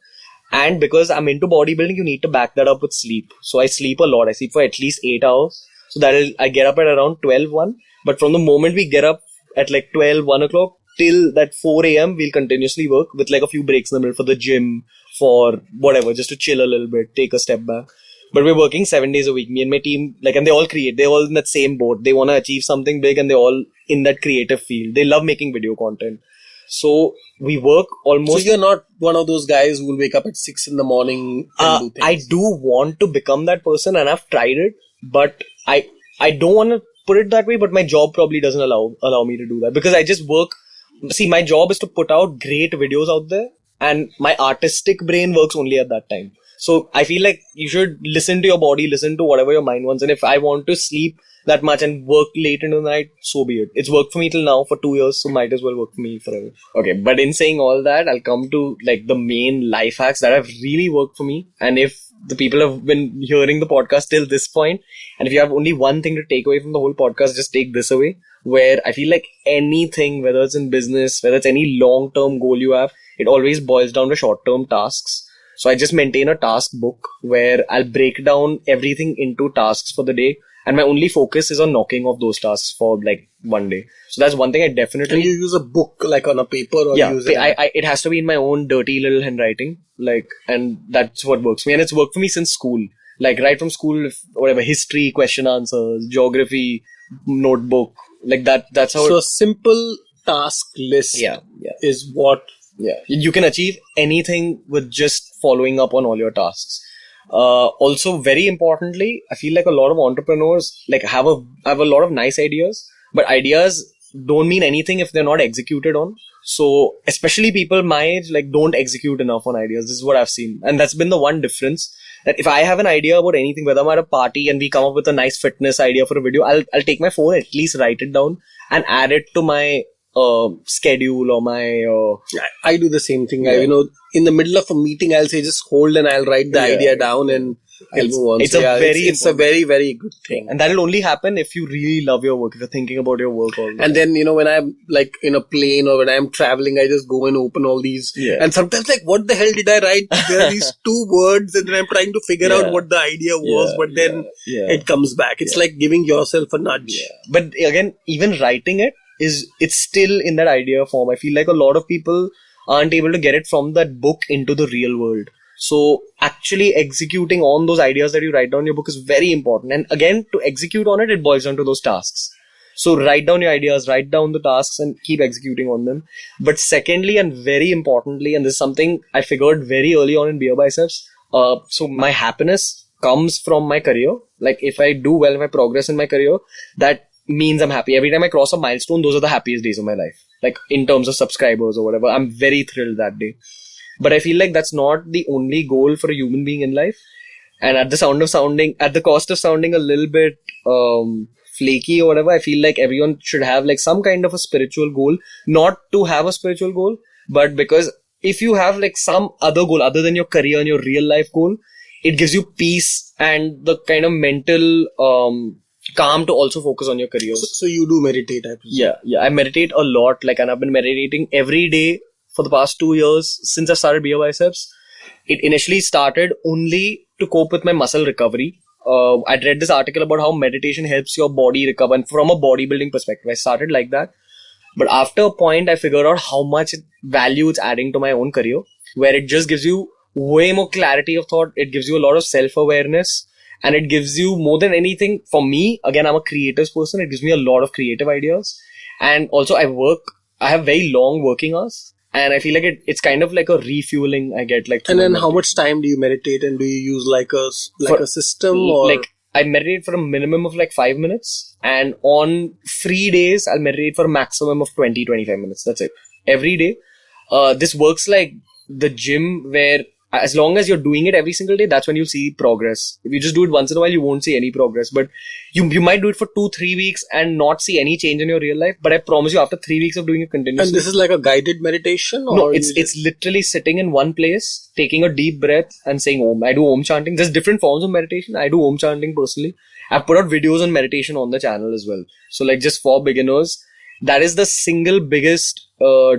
And because I'm into bodybuilding, you need to back that up with sleep. So I sleep a lot. I sleep for at least 8 hours. So I get up at around 12, 1. But from the moment we get up at like 12, 1 o'clock till that 4 a.m., we'll continuously work with like a few breaks in the middle for the gym, for whatever, just to chill a little bit, take a step back. But we're working 7 days a week. Me and my team, and they all create. They're all in that same boat. They want to achieve something big, and they're all in that creative field. They love making video content. So we work almost...
So you're not one of those guys who will wake up at 6 in the morning and do things?
I do want to become that person, and I've tried it. But I don't want to put it that way, but my job probably doesn't allow me to do that. Because I just work... See, my job is to put out great videos out there, and my artistic brain works only at that time. So I feel like you should listen to your body, listen to whatever your mind wants. And if I want to sleep that much and work late into the night, so be it. It's worked for me till now for 2 years, so might as well work for me forever. Okay, but in saying all that, I'll come to like the main life hacks that have really worked for me. And if the people have been hearing the podcast till this point, and if you have only one thing to take away from the whole podcast, just take this away. Where I feel like anything, whether it's in business, whether it's any long-term goal you have, it always boils down to short-term tasks. So I just maintain a task book where I'll break down everything into tasks for the day. And my only focus is on knocking off those tasks for like one day. So that's one thing I definitely...
And you use a book like on a paper, or use it?
It has to be in my own dirty little handwriting. And that's what works for me. And it's worked for me since school. Like right from school, whatever, history, question answers, geography, notebook, like that. That's how...
So a simple task list is what...
Yeah, you can achieve anything with just following up on all your tasks. Also, very importantly, I feel like a lot of entrepreneurs have a lot of nice ideas, but ideas don't mean anything if they're not executed on. So, especially people my age, don't execute enough on ideas. This is what I've seen, and that's been the one difference. That if I have an idea about anything, whether I'm at a party and we come up with a nice fitness idea for a video, I'll take my phone, at least write it down and add it to my schedule or my...
I do the same thing. Yeah. In the middle of a meeting, I'll say just hold and I'll write the idea down and I'll move on.
It's a
very, very good thing.
And that'll only happen if you really love your work, if you're thinking about your work all the time.
And then, when I'm in a plane or when I'm traveling, I just go and open all these. Yeah. And sometimes what the hell did I write? There are these 2 words and then I'm trying to figure out what the idea was, but then it comes back. It's like giving yourself a nudge. Yeah.
But again, even writing it's still in that idea form. I feel like a lot of people aren't able to get it from that book into the real world. So actually executing on those ideas that you write down in your book is very important. And again, to execute on it boils down to those tasks. So write down your ideas, write down the tasks and keep executing on them. But secondly, and very importantly, and this is something I figured very early on in BeerBiceps, so my happiness comes from my career. Like if I do well, if I progress in my career, that means I'm happy. Every time I cross a milestone, those are the happiest days of my life. Like in terms of subscribers or whatever, I'm very thrilled that day. But I feel like that's not the only goal for a human being in life. And at the cost of sounding a little bit flaky or whatever, I feel like everyone should have some kind of a spiritual goal. Not to have a spiritual goal, but because if you have some other goal other than your career and your real life goal, it gives you peace and the kind of mental calm to also focus on your career.
So you do meditate, I presume?
Yeah. I meditate a lot, and I've been meditating every day for the past 2 years since I started BeerBiceps. It initially started only to cope with my muscle recovery. I'd read this article about how meditation helps your body recover, and from a bodybuilding perspective, I started like that. But after a point, I figured out how much value it's adding to my own career, where it just gives you way more clarity of thought. It gives you a lot of self-awareness, and it gives you more than anything. For me, again, I'm a creative person. It gives me a lot of creative ideas. And also I have very long working hours. And I feel like it's kind of like a refueling I get. Like,
and then how much time do you meditate, and do you use like a system, or
like I meditate for a minimum of like 5 minutes, and on free days I'll meditate for a maximum of 20-25 minutes. That's it. Every day. This works like the gym, where as long as you're doing it every single day, that's when you'll see progress. If you just do it once in a while, you won't see any progress. But you might do it for 2-3 weeks and not see any change in your real life. But I promise you, after 3 weeks of doing it continuously.
And this is like a guided meditation? Or
no, it's literally sitting in one place, taking a deep breath and saying Om. I do Om chanting. There's different forms of meditation. I do Om chanting personally. I've put out videos on meditation on the channel as well. So like, just for beginners, that is the single biggest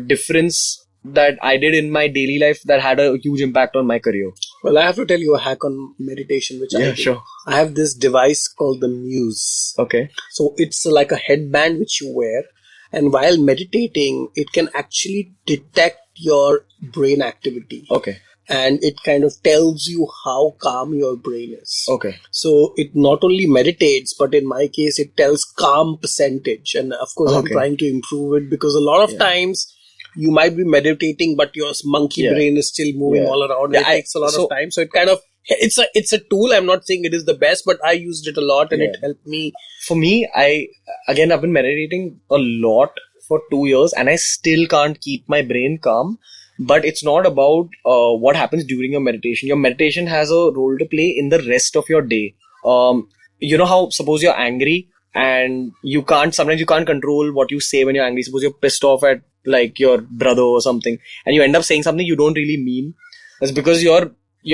difference that I did in my daily life that had a huge impact on my career.
Well, I have to tell you a hack on meditation, which I do.
Sure.
I have this device called the Muse.
Okay.
So it's like a headband which you wear, and while meditating, it can actually detect your brain activity.
Okay.
And it kind of tells you how calm your brain is.
Okay.
So it not only meditates, but in my case, it tells calm percentage. And of course, I'm trying to improve it, because a lot of times you might be meditating, but your monkey brain is still moving all around. It takes a lot of time. So it kind of, it's a tool. I'm not saying it is the best, but I used it a lot and it helped me.
For me, I've been meditating a lot for 2 years, and I still can't keep my brain calm. But it's not about what happens during your meditation. Your meditation has a role to play in the rest of your day. You know how, suppose you're angry and sometimes you can't control what you say when you're angry. Suppose you're pissed off at like your brother or something, and you end up saying something you don't really mean. That's because your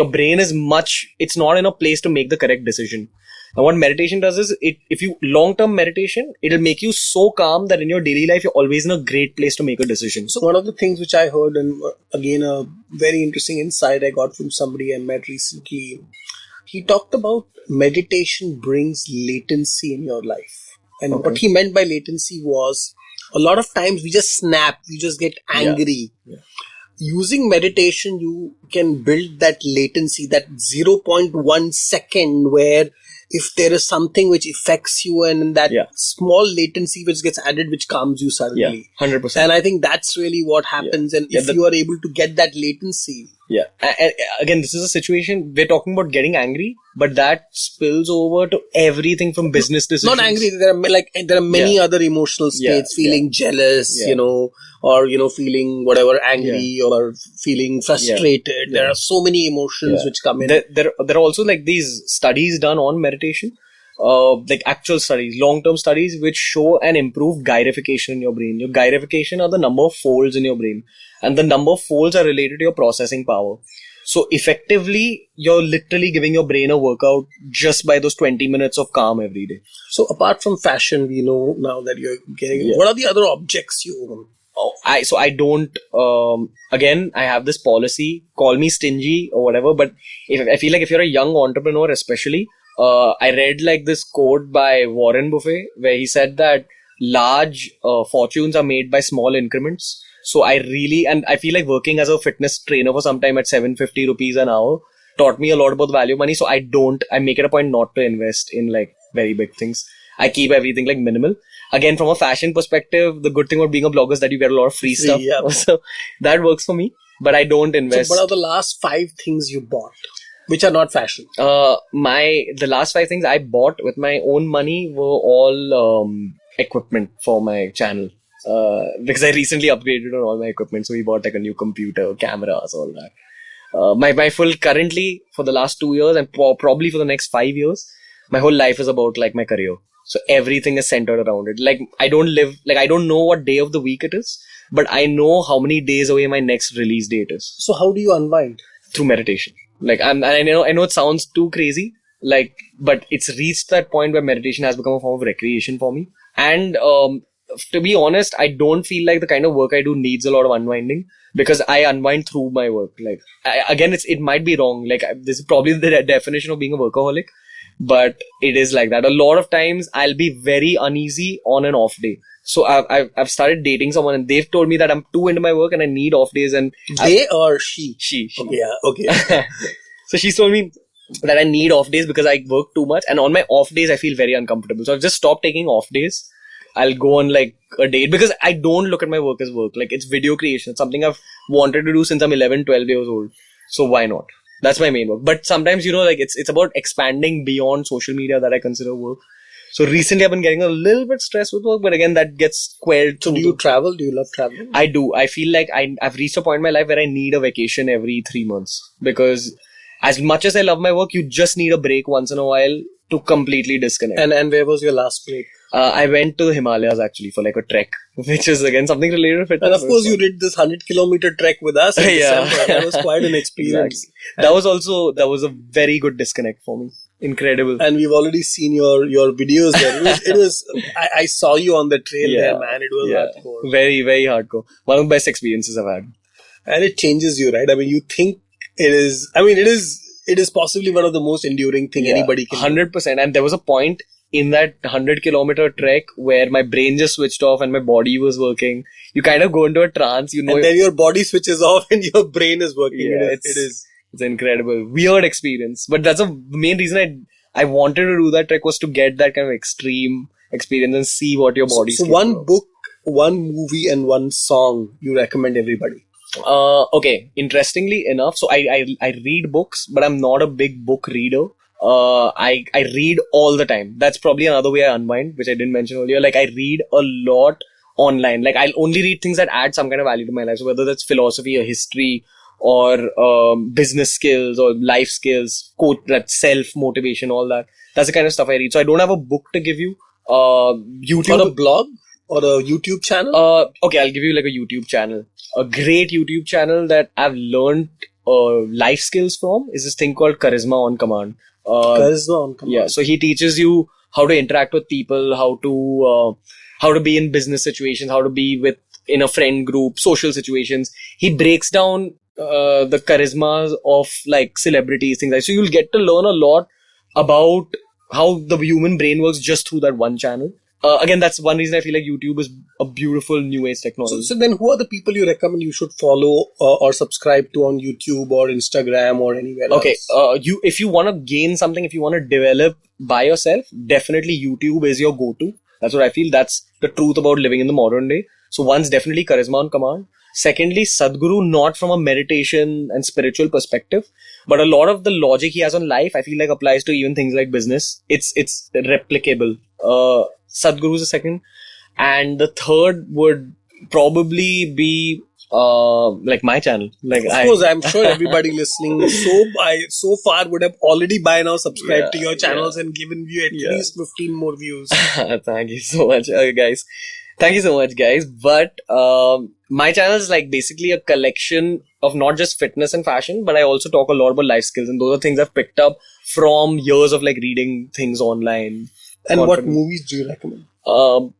brain is it's not in a place to make the correct decision. And what meditation does is, if you long-term meditation, it'll make you so calm that in your daily life, you're always in a great place to make a decision.
So one of the things which I heard, and again, a very interesting insight I got from somebody I met recently, he talked about meditation brings latency in your life. And what he meant by latency was, a lot of times we just snap, we just get angry. Yeah. Using meditation, you can build that latency, that 0.1 second, where if there is something which affects you, and that small latency which gets added, which calms you suddenly.
100%.
And I think that's really what happens. And if you are able to get that latency.
Yeah. And again, this is a situation, we're talking about getting angry, but that spills over to everything from business decisions.
Not angry. There are many other emotional states, feeling jealous, or, feeling whatever, angry or feeling frustrated. There are so many emotions which come in.
There are also like these studies done on meditation, like actual studies, long-term studies, which show an improved gyrification in your brain. Your gyrification are the number of folds in your brain, and the number of folds are related to your processing power. So effectively, you're literally giving your brain a workout just by those 20 minutes of calm every day.
So apart from fashion, we know now that you're getting, what are the other objects you own?
I don't, again, I have this policy, call me stingy or whatever, but I feel like if you're a young entrepreneur, especially, I read like this quote by Warren Buffett, where he said that large fortunes are made by small increments. So I feel like working as a fitness trainer for some time at 750 rupees an hour taught me a lot about the value of money. So I make it a point not to invest in like very big things. I keep everything like minimal. Again, from a fashion perspective, the good thing about being a blogger is that you get a lot of free stuff. Yeah. So that works for me, but I don't invest.
So what are the last 5 things you bought, which are not fashion?
The last 5 things I bought with my own money were all equipment for my channel. Because I recently upgraded on all my equipment. So we bought like a new computer, cameras, all that. My full currently for the last 2 years and probably for the next 5 years, my whole life is about like my career. So everything is centered around it. Like I don't know what day of the week it is, but I know how many days away my next release date is.
So how do you unwind?
Through meditation. Like I know it sounds too crazy, but it's reached that point where meditation has become a form of recreation for me. And to be honest, I don't feel like the kind of work I do needs a lot of unwinding because I unwind through my work. Like, again, it might be wrong. Like, this is probably the definition of being a workaholic, but it is like that. A lot of times I'll be very uneasy on an off day. So I've started dating someone and they've told me that I'm too into my work and I need off days. And
they or she?
She.
Okay, yeah, okay.
So she's told me that I need off days because I work too much. And on my off days, I feel very uncomfortable. So I've just stopped taking off days. I'll go on like a date because I don't look at my work as work. Like, it's video creation. It's something I've wanted to do since I'm 11, 12 years old. So why not? That's my main work. But sometimes, like it's about expanding beyond social media that I consider work. So recently I've been getting a little bit stressed with work, but again, that gets quelled.
So do you travel? Do you love traveling?
I do. I feel like I've reached a point in my life where I need a vacation every 3 months because as much as I love my work, you just need a break once in a while to completely disconnect.
And where was your last break?
I went to the Himalayas actually for like a trek, which is again something related to fitness.
And of course you did this 100-kilometer trek with us in December. That was quite an experience.
Exactly. That was a very good disconnect for me. Incredible.
And we've already seen your videos there. It was I saw you on the trail there, man. It was hardcore.
Very, very hardcore. One of the best experiences I've had.
And it changes you, right? I mean, you think it is possibly one of the most enduring thing anybody can
100%. And there was a point in that 100-kilometer trek where my brain just switched off and my body was working. You kind of go into a trance,
And then your body switches off and your brain is working.
Yeah, it's incredible. Weird experience. But that's the main reason I wanted to do that trek was to get that kind of extreme experience and see what your body's
So one book, one movie and one song you recommend everybody.
Okay. Interestingly enough, so I read books, but I'm not a big book reader. I read all the time. That's probably another way I unwind, which I didn't mention earlier. Like, I read a lot online. Like, I'll only read things that add some kind of value to my life. So whether that's philosophy or history or business skills or life skills, that self-motivation, all that. That's the kind of stuff I read. So I don't have a book to give you. YouTube.
Or a blog? Or a YouTube channel?
Okay, I'll give you like a YouTube channel. A great YouTube channel that I've learned life skills from is this thing called Charisma on Command.
Charisma on Command.
Yeah, so he teaches you how to interact with people, how to be in business situations, how to be in a friend group, social situations. He breaks down the charismas of like celebrities, things like that. So you'll get to learn a lot about how the human brain works just through that one channel. Again, that's one reason I feel like YouTube is a beautiful new age technology.
So then who are the people you recommend you should follow or subscribe to on YouTube or Instagram or anywhere else?
Okay, if you want to gain something, if you want to develop by yourself, definitely YouTube is your go-to. That's what I feel. That's the truth about living in the modern day. So one's definitely Charisma on Command. Secondly, Sadhguru, not from a meditation and spiritual perspective, but a lot of the logic he has on life, I feel like applies to even things like business. It's replicable. Sadhguru is the second. And the third would probably be like my channel. Like,
of course, I'm sure everybody listening so far would have already by now subscribed to your channels and given you at least 15 more views.
Thank you so much, guys. Thank you so much, guys. But my channel is like basically a collection of not just fitness and fashion, but I also talk a lot about life skills, and those are things I've picked up from years of like reading things online.
And what movies do you recommend?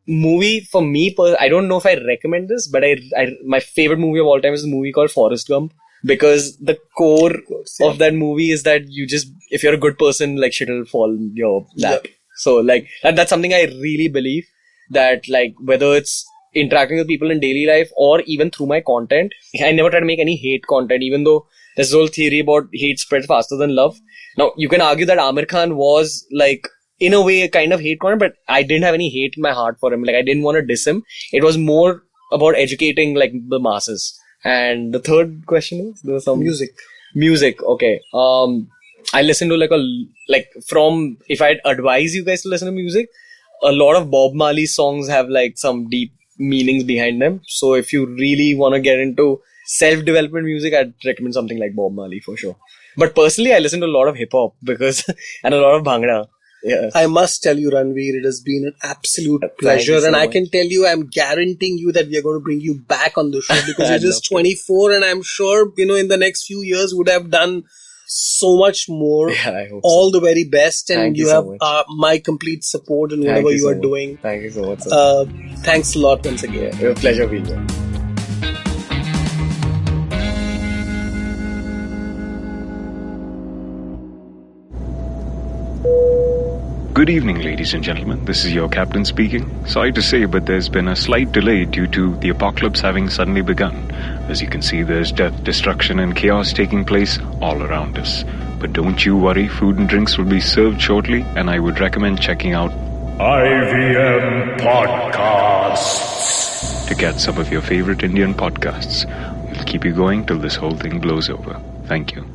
Movie for me, I don't know if I recommend this, but my favorite movie of all time is a movie called Forrest Gump, because the core of that movie is that if you're a good person, like shit will fall in your lap. Yeah. So like that's something I really believe, that like whether it's interacting with people in daily life or even through my content, I never try to make any hate content, even though there's this whole theory about hate spreads faster than love. Now you can argue that Amir Khan was like, in a way, a kind of hate content, but I didn't have any hate in my heart for him. Like, I didn't want to diss him. It was more about educating, like, the masses. And the third question was, there was some music. Okay. I listen to if I'd advise you guys to listen to music, a lot of Bob Marley songs have like some deep meanings behind them. So if you really want to get into self-development music, I'd recommend something like Bob Marley for sure. But personally, I listen to a lot of hip-hop and a lot of Bhangra. Yeah.
I must tell you, Ranveer, it has been an absolute pleasure. And I can tell you, I'm guaranteeing you that we are going to bring you back on the show, because you're just 24 and I'm sure, in the next few years would have done so much more.
Yeah, I hope
All the very best, and
Thank
you
you so
have
much.
my complete support in whatever you are doing.
Thank you so much, sir.
Thanks a lot once again.
It was a pleasure being here.
Good evening, ladies and gentlemen. This is your captain speaking. Sorry to say, but there's been a slight delay due to the apocalypse having suddenly begun. As you can see, there's death, destruction, and chaos taking place all around us. But don't you worry, food and drinks will be served shortly, and I would recommend checking out IVM Podcasts to get some of your favorite Indian podcasts. We'll keep you going till this whole thing blows over. Thank you.